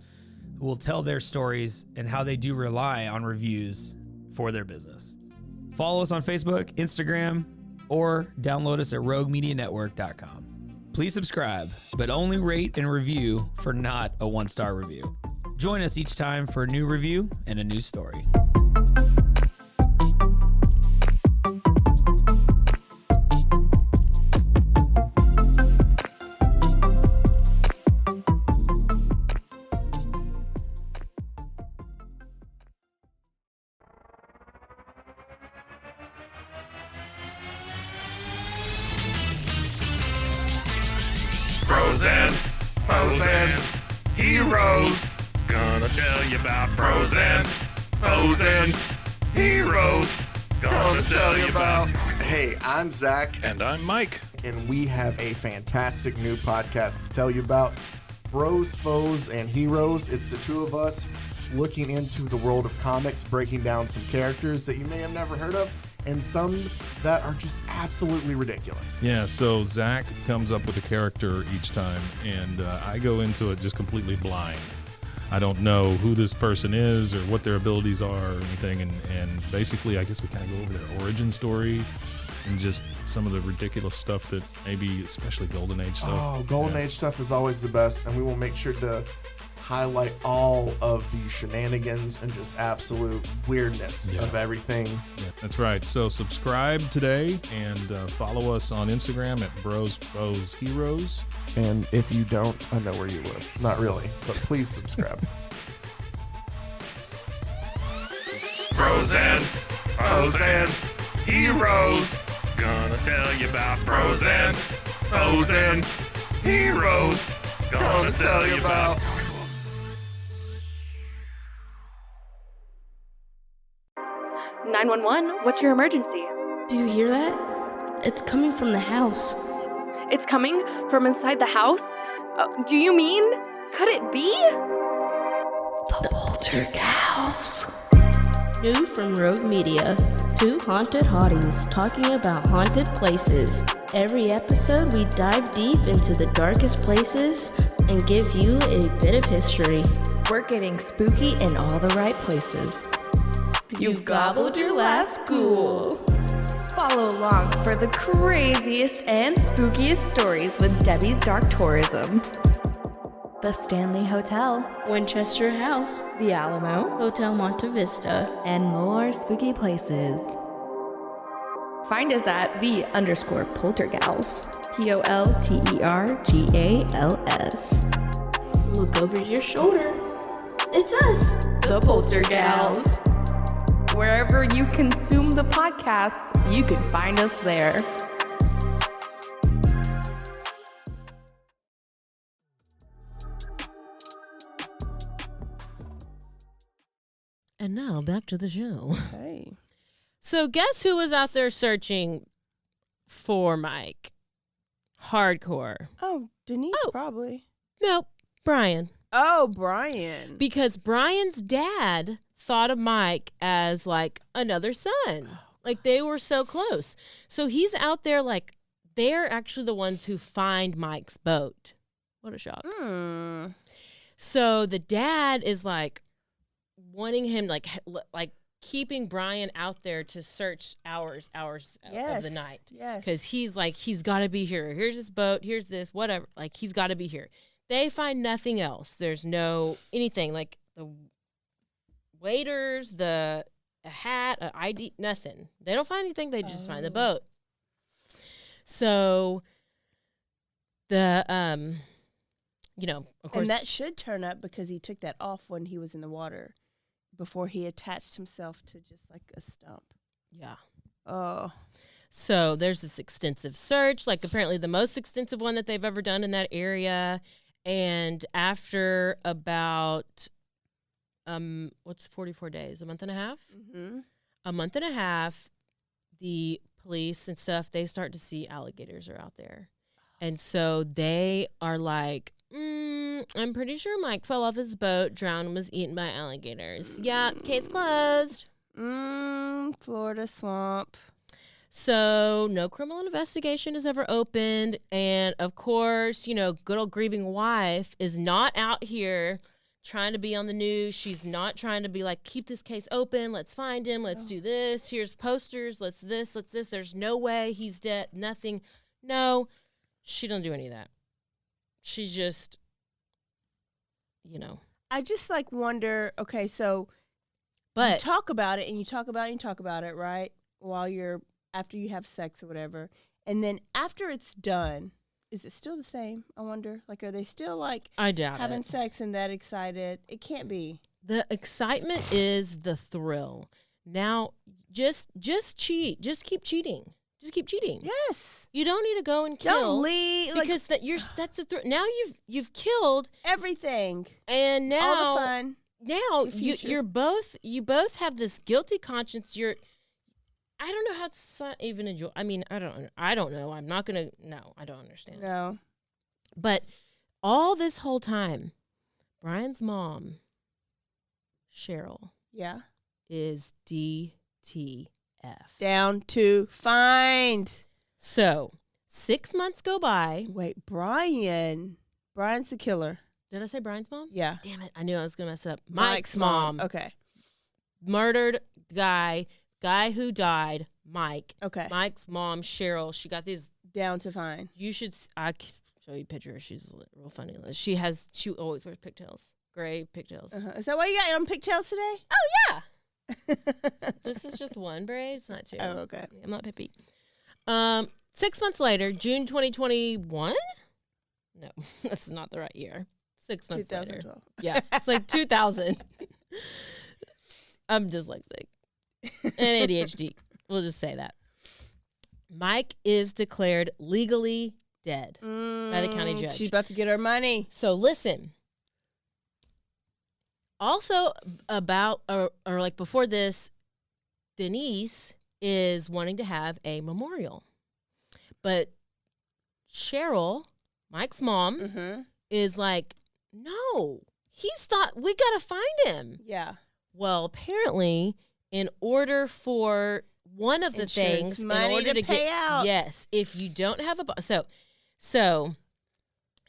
who will tell their stories and how they do rely on reviews for their business. Follow us on Facebook, Instagram, or download us at roguemedianetwork.com. Please subscribe, but only rate and review for not a one-star review. Join us each time for a new review and a new story. Frozen heroes. Gonna tell you about frozen heroes. Gonna tell you about. Hey, I'm Zach. And I'm Mike. And we have a fantastic new podcast to tell you about. Bros, Foes, and Heroes. It's the two of us looking into the world of comics, breaking down some characters that you may have never heard of, and some that are just absolutely ridiculous. Yeah, so Zach comes up with a character each time, and I go into it just completely blind. I don't know who this person is or what their abilities are or anything, and basically I guess we kind of go over their origin story and just some of the ridiculous stuff that maybe, especially Golden Age stuff. Oh, Golden Age stuff is always the best, and we will make sure to highlight all of the shenanigans and just absolute weirdness of everything. Yeah, that's right. So subscribe today and follow us on Instagram at Bros, Foes, Heroes. And if you don't, I know where you live. Not really, but please subscribe. Frozen heroes. Gonna tell you about frozen heroes. Gonna tell you about. 911, what's your emergency? Do you hear that? It's coming from the house. It's coming from inside the house? Do you mean? Could it be? The Poltergeist. New from Rogue Media. Two haunted hotties talking about haunted places. Every episode we dive deep into the darkest places and give you a bit of history. We're getting spooky in all the right places. You've gobbled your last ghoul. Follow along for the craziest and spookiest stories with Debbie's Dark Tourism. The Stanley Hotel, Winchester House, The Alamo, Hotel Monte Vista, and more spooky places. Find us at _Poltergals. POLTERGALS. Look over your shoulder. It's us, the Poltergals. Wherever you consume the podcast, you can find us there. And now back to the show. Hey. So guess who was out there searching for Mike? Hardcore. Oh, Denise probably. Nope. Brian. Oh, Brian. Because Brian's dad thought of Mike as like another son. Like they were so close. So he's out there like they're actually the ones who find Mike's boat. What a shock. So the dad is like wanting him like keeping Brian out there to search hours of the night. Yes. Because he's like, he's got to be here. Here's his boat. Here's this, whatever. Like, he's got to be here. They find nothing else. There's no anything like the waiters, a hat, an ID, nothing. They don't find anything. They just find the boat. So the, of course. And that should turn up because he took that off when he was in the water before he attached himself to just like a stump. Yeah. Oh. So there's this extensive search, like apparently the most extensive one that they've ever done in that area. And after about, 44 days? A month and a half? Mm-hmm. A month and a half, the police and stuff, they start to see alligators are out there. And so they are like, I'm pretty sure Mike fell off his boat, drowned, and was eaten by alligators. Yeah, case closed. Florida swamp. So no criminal investigation is ever opened. And, of course, good old grieving wife is not out here trying to be on the news. She's not trying to be like, keep this case open. Let's find him. Let's do this. Here's posters. Let's this. There's no way he's dead. Nothing. No, she don't do any of that. She's just, I just like wonder, okay, so but you talk about it and you talk about it and you talk about it, right? After you have sex or whatever. And then after it's done, is it still the same? I wonder. Like, are they still like I doubt having it. sex and that excited? It can't be. The excitement is the thrill. Now, just cheat. Just keep cheating. Just keep cheating. Yes. You don't need to go and kill. Don't leave because that's a thrill. Now you've killed everything. And now all the fun. Now you both have this guilty conscience. I don't know how to even enjoy. I mean, I don't know. I'm not gonna. No, I don't understand. No. But all this whole time, Brian's mom, Cheryl, is DTF. Down to find. So 6 months go by. Wait, Brian's the killer. Did I say Brian's mom? Yeah. Damn it! I knew I was gonna mess it up. Mike's mom. Okay. Murdered guy who died. Mike. Okay. Mike's mom, Cheryl. She got these down to find. You should. I can show you a picture. She's real funny. She always wears pigtails. Gray pigtails. Is that why you got on pigtails today? Oh yeah. This is just one braid. It's not two. Oh, okay. I'm not Pippi. 6 months later, June 2021. No, that's not the right year. 6 months 2012. later. Yeah, it's like 2000. I'm dyslexic and ADHD. We'll just say that. Mike is declared legally dead by the county judge. She's about to get her money. So listen. Also about, or like before this, Denise is wanting to have a memorial. But Cheryl, Mike's mom, is like, no, he's not, we got to find him. Yeah. Well, apparently, in order for one of the Insurance things, money in order to pay get out. Yes, if you don't have so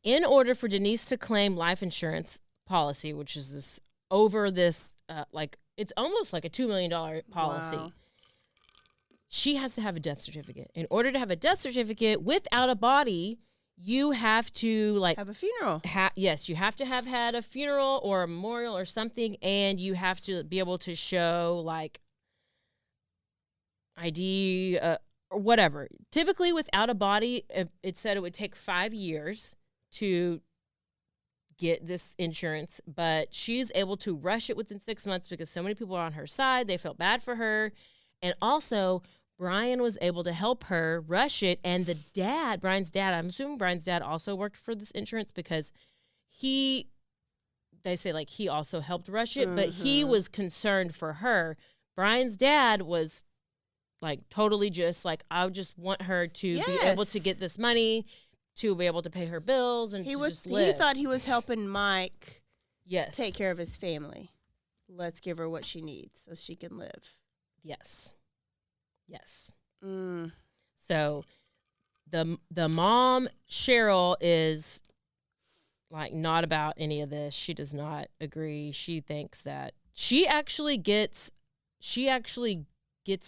in order for Denise to claim life insurance policy, which is this over this like it's almost like a $2 million policy. Wow. She has to have a death certificate. In order to have a death certificate without a body, you have to like have a funeral. Yes, you have to have had a funeral or a memorial or something, and you have to be able to show like ID or whatever. Typically, without a body, it said it would take 5 years to get this insurance, but she's able to rush it within 6 months because so many people are on her side. They felt bad for her, and also Brian was able to help her rush it. And Brian's dad, I'm assuming Brian's dad also worked for this insurance because they say like he also helped rush it, but he was concerned for her. Brian's dad was like totally just like, I just want her to be able to get this money to be able to pay her bills and just live. He thought he was helping Mike Yes. take care of his family. Let's give her what she needs so she can live. Yes. Yes. Mm. So the mom, Cheryl, is like not about any of this. She does not agree. She thinks that she actually gets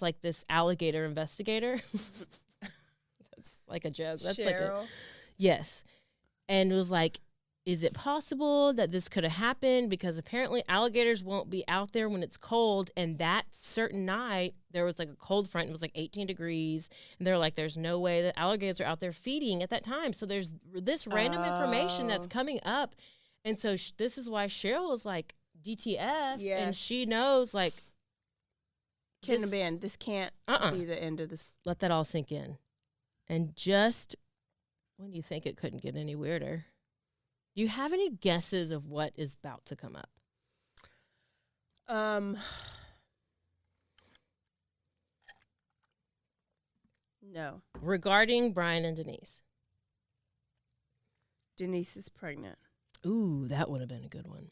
like this alligator investigator. That's like a joke. That's Cheryl. Yes. And it was like, is it possible that this could have happened? Because apparently alligators won't be out there when it's cold. And that certain night, there was like a cold front. It was like 18 degrees. And they're like, there's no way that alligators are out there feeding at that time. So there's this random information that's coming up. And so this is why Cheryl was like, DTF. Yes. And she knows, like, Couldn't have been. This can't be the end of this. Let that all sink in. And just when you think it couldn't get any weirder, do you have any guesses of what is about to come up? No. Regarding Brian and Denise. Denise is pregnant. Ooh, that would have been a good one.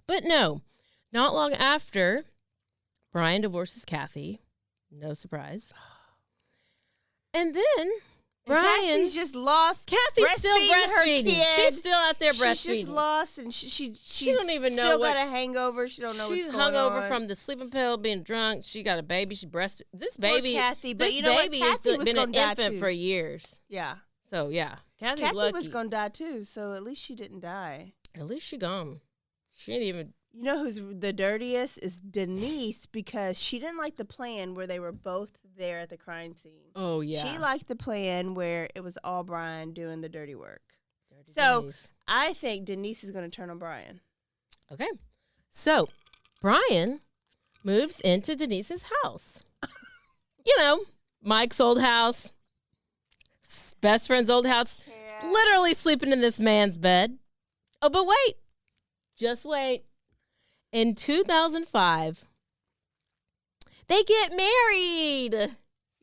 But no, not long after, Brian divorces Kathy. No surprise. And then Brian, Kathy's just lost. Kathy's still breastfeeding. Her kid. She's still out there breastfeeding. She's just lost, and she don't even know still what. got a hangover. She don't know what's She's going hungover on. from the sleeping pill, being drunk. She got a baby. She breast. This baby, Poor Kathy, but this you know what? baby Kathy has was been an gonna die infant too. for years. Yeah. So yeah, Kathy's Kathy lucky. was gonna die too, so at least she didn't die. At least she gone. She ain't even. You know who's the dirtiest is Denise, because she didn't like the plan where they were both there at the crime scene. Oh yeah. She liked the plan where it was all Brian doing the dirty work. Denise. I think Denise is going to turn on Brian. Okay. So Brian moves into Denise's house. You know, Mike's old house, best friend's old house, literally sleeping in this man's bed. Oh, but wait. Just wait. In 2005, they get married.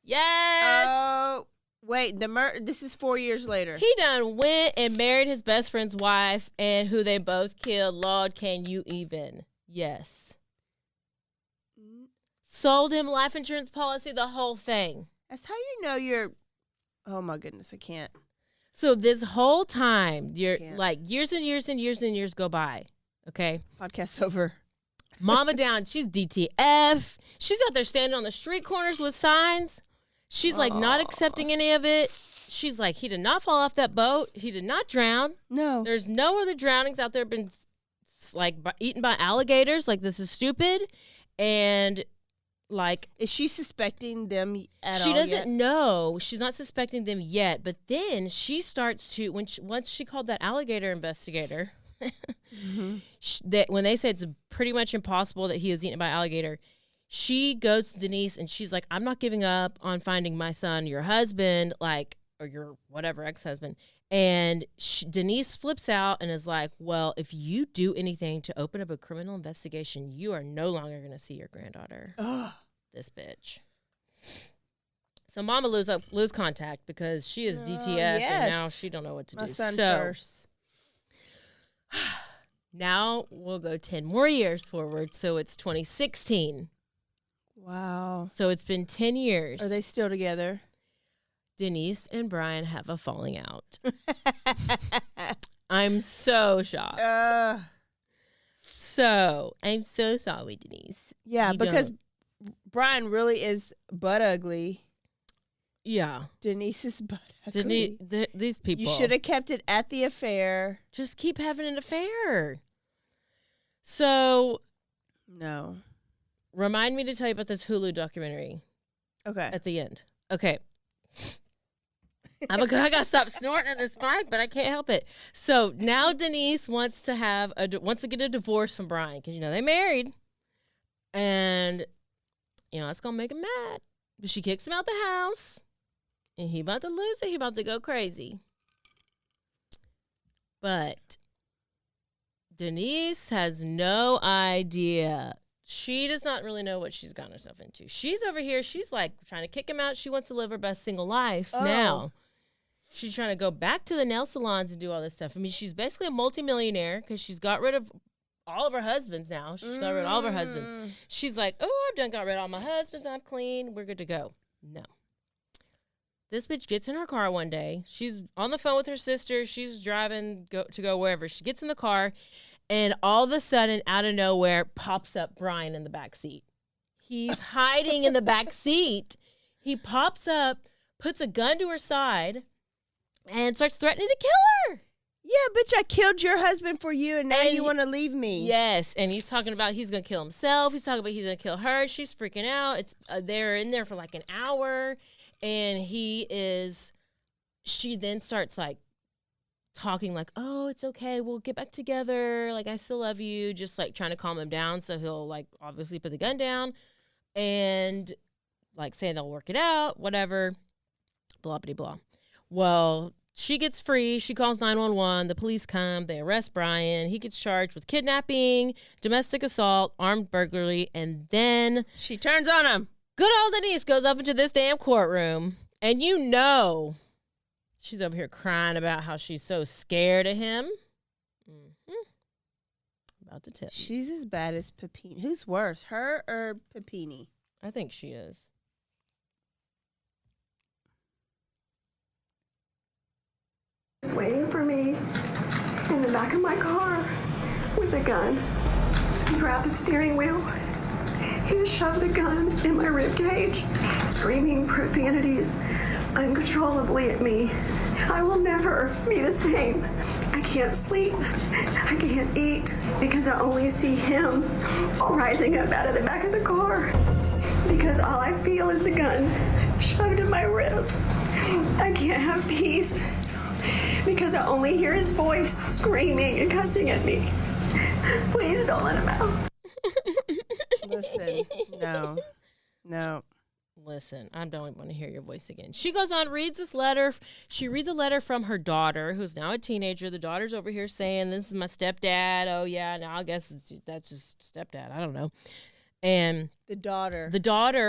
Yes. Oh, wait. This is 4 years later. He done went and married his best friend's wife, and who they both killed. Lord, can you even? Yes. Sold him life insurance policy, the whole thing. That's how you know you're. Oh my goodness, I can't. So this whole time, you're like years and years and years and years go by. Okay. Podcast over. Mama down. She's DTF. She's out there standing on the street corners with signs. She's like not accepting any of it. She's like, he did not fall off that boat. He did not drown. No. There's no other drownings out there been like eaten by alligators. Like, this is stupid. And like, is she suspecting them at all? She doesn't yet? know. She's not suspecting them yet. But then she starts to, once she called that alligator investigator, that when they said it's pretty much impossible that he was eaten by alligator, she goes to Denise and she's like, I'm not giving up on finding my son, your husband, like, or your whatever ex-husband. And Denise flips out and is like, well, if you do anything to open up a criminal investigation, you are no longer going to see your granddaughter. This bitch. So Mama lose contact because she is DTF and now she don't know what to do. My son so first. Now we'll go 10 more years forward. So it's 2016. Wow. So it's been 10 years. Are they still together? Denise and Brian have a falling out. I'm so shocked. So I'm so sorry, Denise. Yeah, You because don't. Brian really is butt ugly. Yeah. Denise is butt ugly. These people. You should have kept it at the affair. Just keep having an affair. So. No. Remind me to tell you about this Hulu documentary. Okay. At the end. Okay. I gotta stop snorting at this mic, but I can't help it. So now Denise wants to get a divorce from Brian because they married, and that's gonna make him mad. But she kicks him out the house, and he about to lose it. He about to go crazy. But Denise has no idea. She does not really know what she's gotten herself into. She's over here. She's like trying to kick him out. She wants to live her best single life now. She's trying to go back to the nail salons and do all this stuff. I mean, she's basically a multimillionaire because she's got rid of all of her husbands now. She's got rid of all of her husbands. She's like, oh, got rid of all my husbands. I'm clean. We're good to go. No. This bitch gets in her car one day. She's on the phone with her sister. She's driving to go wherever. She gets in the car, and all of a sudden, out of nowhere, pops up Brian in the back seat. He's hiding in the back seat. He pops up, puts a gun to her side, and starts threatening to kill her. Yeah, bitch, I killed your husband for you, and now you want to leave me. Yes, and he's talking about he's going to kill himself. He's talking about he's going to kill her. She's freaking out. It's they're in there for like an hour, and she then starts like talking like, oh, it's okay. We'll get back together. Like, I still love you. Just like trying to calm him down. So he'll like obviously put the gun down and like saying they'll work it out, whatever, blah, blah, blah. Well, she gets free. She calls 911. The police come. They arrest Brian. He gets charged with kidnapping, domestic assault, armed burglary, and then she turns on him. Good old Denise goes up into this damn courtroom, and you know she's over here crying about how she's so scared of him. About to tell you. She's as bad as Papini. Who's worse, her or Papini? I think she is. He was waiting for me in the back of my car with a gun. He grabbed the steering wheel. He shoved the gun in my rib cage, screaming profanities uncontrollably at me. I will never be the same. I can't sleep. I can't eat because I only see him rising up out of the back of the car. Because all I feel is the gun shoved in my ribs. I can't have peace because I only hear his voice screaming and cussing at me. Please don't let him out. Listen, no. Listen, I don't want to hear your voice again. She goes on, reads this letter. She reads a letter from her daughter, who's now a teenager. The daughter's over here saying, this is my stepdad. Oh, yeah, now I guess that's just stepdad. I don't know. And the daughter,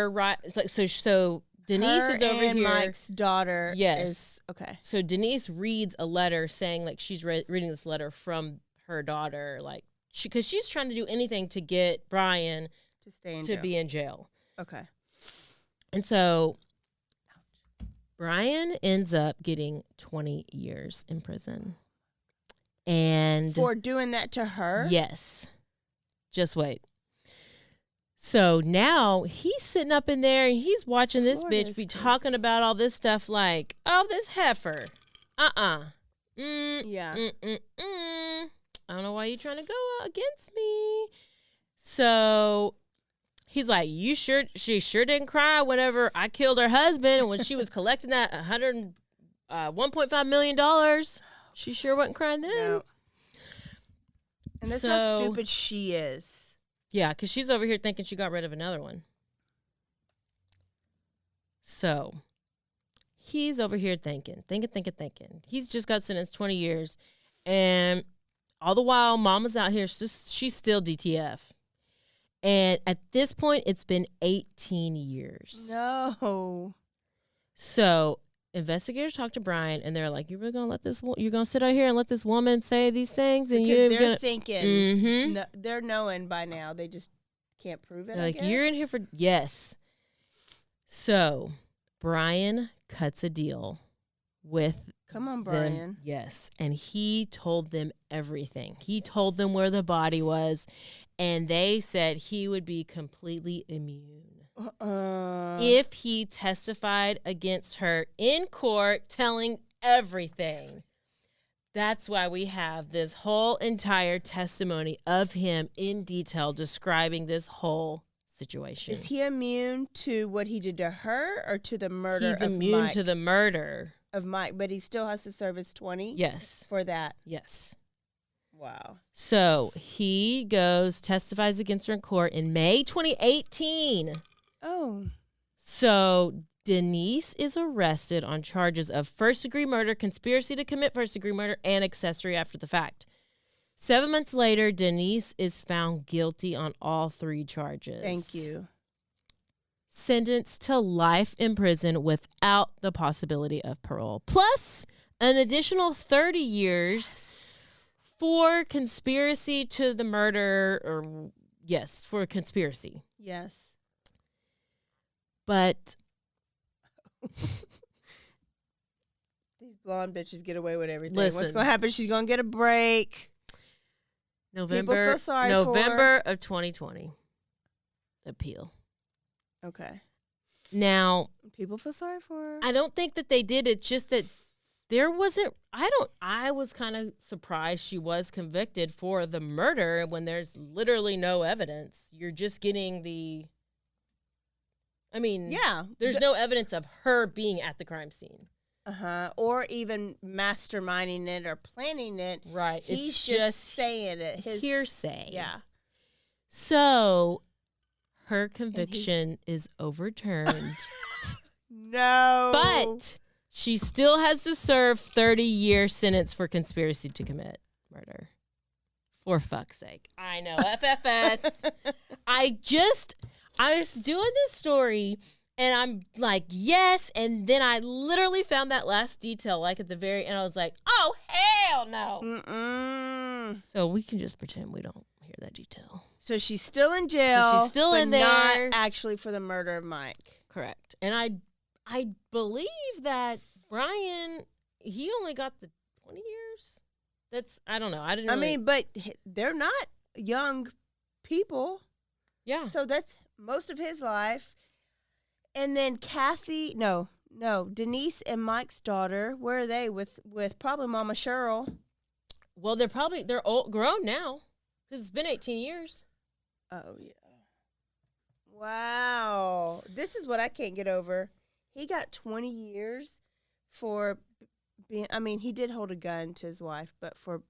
right? So Denise is over here. Mike's daughter. Yes. Is, okay. So Denise reads a letter saying, like, she's reading this letter from her daughter, like, because she's trying to do anything to get Brian to stay in to jail. be in jail. Okay. And so Brian ends up getting 20 years in prison. And for doing that to her? Yes. Just wait. So now he's sitting up in there and he's watching this bitch be talking about all this stuff like, oh, this heifer. Yeah. I don't know why you're trying to go against me. So he's like, she sure didn't cry whenever I killed her husband. And when she was collecting that $1.5 million, she sure wasn't crying then. No. And that's how stupid she is. Yeah, because she's over here thinking she got rid of another one. So he's over here thinking. He's just got sentenced 20 years. And all the while, Mama's out here, she's still DTF. And at this point, it's been 18 years. No. So investigators talk to Brian, and they're like, "You really gonna you're gonna sit out here and let this woman say these things?" And they're thinking, no, they're knowing by now. They just can't prove it. They're like, you're in here for yes. So Brian cuts a deal with. Come on, Brian. Yes, and he told them everything. He told them where the body was. And they said he would be completely immune if he testified against her in court, telling everything. That's why we have this whole entire testimony of him in detail describing this whole situation. Is he immune to what he did to her or to the murder of Mike? He's immune to the murder of Mike, but he still has to serve his 20? Yes. For that? Yes. Wow. So he testifies against her in court in May 2018. Oh. So Denise is arrested on charges of first-degree murder, conspiracy to commit first-degree murder, and accessory after the fact. 7 months later, Denise is found guilty on all 3 charges. Thank you. sentenced to life in prison without the possibility of parole, plus an additional 30 years for conspiracy to the murder, or yes, for conspiracy. Yes. But these blonde bitches get away with everything. Listen. What's going to happen? She's going to get a break. November feel sorry for November of 2020. Appeal. Okay. Now, people feel sorry for her. I don't think that they did. It's just that there wasn't, I was kind of surprised she was convicted for the murder when there's literally no evidence. You're just getting there's no evidence of her being at the crime scene. Or even masterminding it or planning it. Right. He's It's just saying it. His hearsay. Yeah. So her conviction is overturned. No. But she still has to serve 30-year sentence for conspiracy to commit murder. For fuck's sake. I know. FFS. I was doing this story and I'm like, yes. And then I literally found that last detail, like at the very end. I was like, oh, hell no. Mm-mm. So we can just pretend we don't hear that detail. So she's still in jail. So she's still but in there. Not actually for the murder of Mike. Correct. And I believe that Brian, he only got the 20 years. I don't know. I mean, but they're not young people. Yeah. So that's most of his life. And then Denise and Mike's daughter, where are they with probably Mama Cheryl? Well, they're old, grown now because it's been 18 years. Oh, yeah. Wow. This is what I can't get over. He got 20 years for being, he did hold a gun to his wife, but for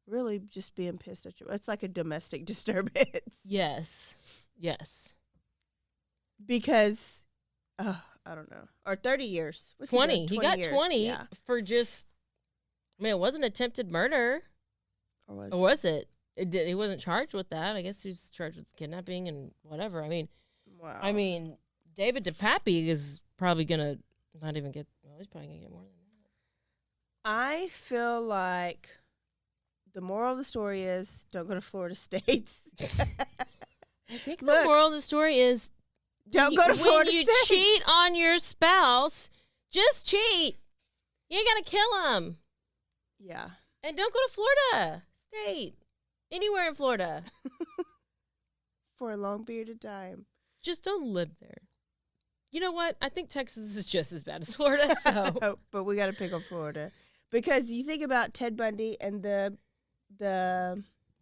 really just being pissed at you. It's like a domestic disturbance. Yes. Because, I don't know. Or 30 years. What's 20. He got years? 20 for just, it wasn't attempted murder. Or was it? He wasn't charged with that. I guess he was charged with kidnapping and whatever. Wow. David DePappy is probably going to not even get, he's probably going to get more than that. I feel like the moral of the story is don't go to Florida States. I think the moral of the story is don't go to Florida States. When you States. cheat on your spouse, just cheat. You ain't got to kill him. Yeah. And don't go to Florida State. Anywhere in Florida. For a long period of time. Just don't live there. You know what? I think Texas is just as bad as Florida. So, but we got to pick on Florida because you think about Ted Bundy and the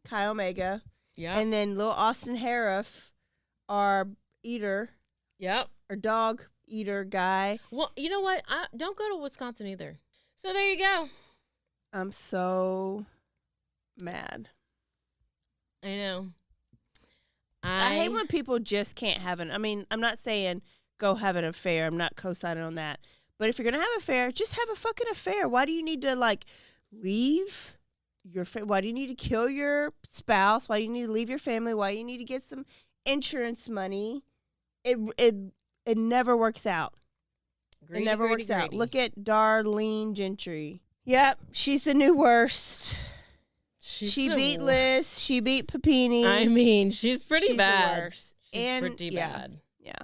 Chi Omega, and then little Austin Harriff, our eater, or dog eater guy. Well, you know what? Don't go to Wisconsin either. So there you go. I'm so mad. I know. I hate when people just can't have I'm not saying go have an affair. I'm not co-signing on that. But if you're going to have an affair, just have a fucking affair. Why do you need to, leave your why do you need to kill your spouse? Why do you need to leave your family? Why do you need to get some insurance money? It never works out. Greedy, it never greedy, works out. greedy. Look at Darlene Gentry. Yep, she's the new worst. She beat Liz. She beat Papini. She's pretty bad. The worst. She's pretty bad. Yeah.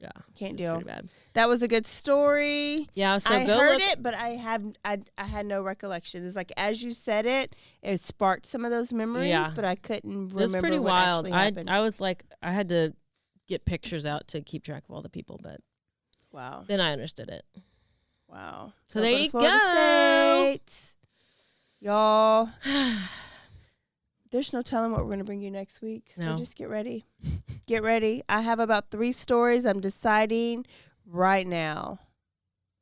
She's Can't deal. Pretty bad. That was a good story. Yeah, so I go heard look. it, but I had no recollection. It's like as you said it, it sparked some of those memories, but I couldn't remember. It was pretty what wild. actually happened. I was like, I had to get pictures out to keep track of all the people, but wow. Then I understood it. Wow. So there you Florida go. State. Y'all. There's no telling what we're going to bring you next week. So just get ready. Get ready. I have about 3 stories I'm deciding right now.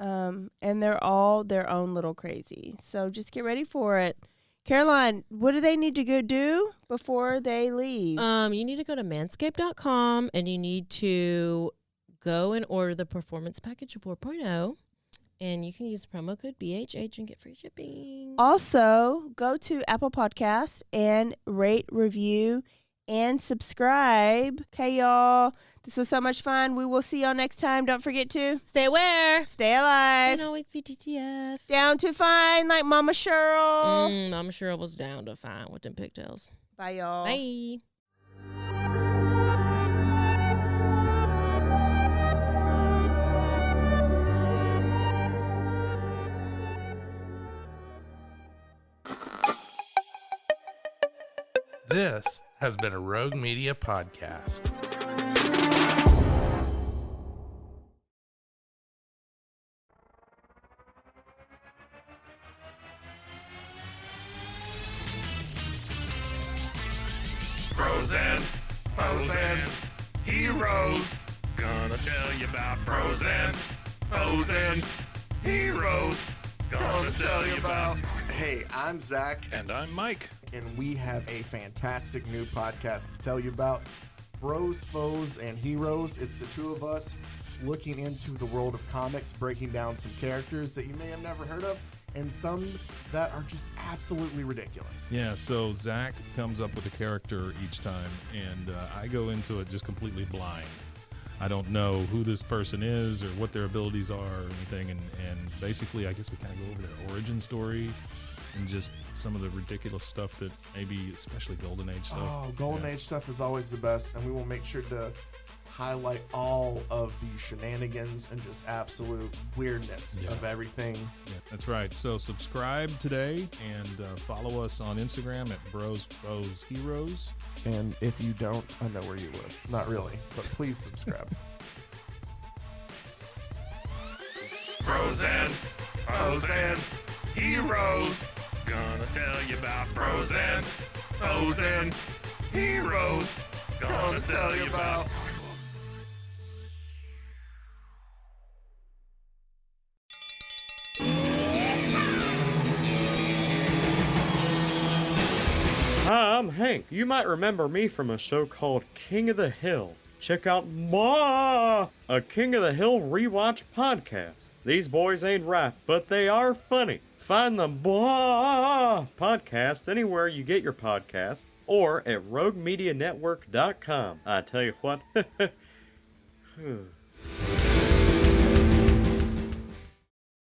And they're all their own little crazy. So just get ready for it. Caroline, what do they need to go do before they leave? You need to go to manscaped.com and you need to go and order the Performance Package 4.0. And you can use the promo code BHH and get free shipping. Also, go to Apple Podcast and rate, review, and subscribe. Okay, y'all. This was so much fun. We will see y'all next time. Don't forget to stay aware, stay alive, and always be TTF. Down to fine, like Mama Cheryl. Mama Cheryl was down to fine with them pigtails. Bye, y'all. Bye. This has been a Rogue Media podcast. Frozen heroes. Gonna tell you about frozen heroes. Gonna tell you about. Hey, I'm Zach. And I'm Mike. And we have a fantastic new podcast to tell you about. Bros, Foes, and Heroes. It's the two of us looking into the world of comics, breaking down some characters that you may have never heard of, and some that are just absolutely ridiculous. Yeah, so Zach comes up with a character each time, and I go into it just completely blind. I don't know who this person is or what their abilities are or anything, and basically I guess we kind of go over their origin story and just some of the ridiculous stuff that maybe, especially Golden Age stuff. Oh, Golden Age stuff is always the best, and we will make sure to highlight all of the shenanigans and just absolute weirdness of everything. Yeah, that's right. So subscribe today and follow us on Instagram at Bros, Foes, Heroes. And if you don't, I know where you live. Not really, but please subscribe. Frozen heroes. Gonna tell you about frozen heroes. Gonna tell you about. Hi, I'm Hank. You might remember me from a show called King of the Hill. Check out a King of the Hill rewatch podcast. These boys ain't rap, but they are funny. Find the podcast anywhere you get your podcasts or at roguemedianetwork.com. I tell you what.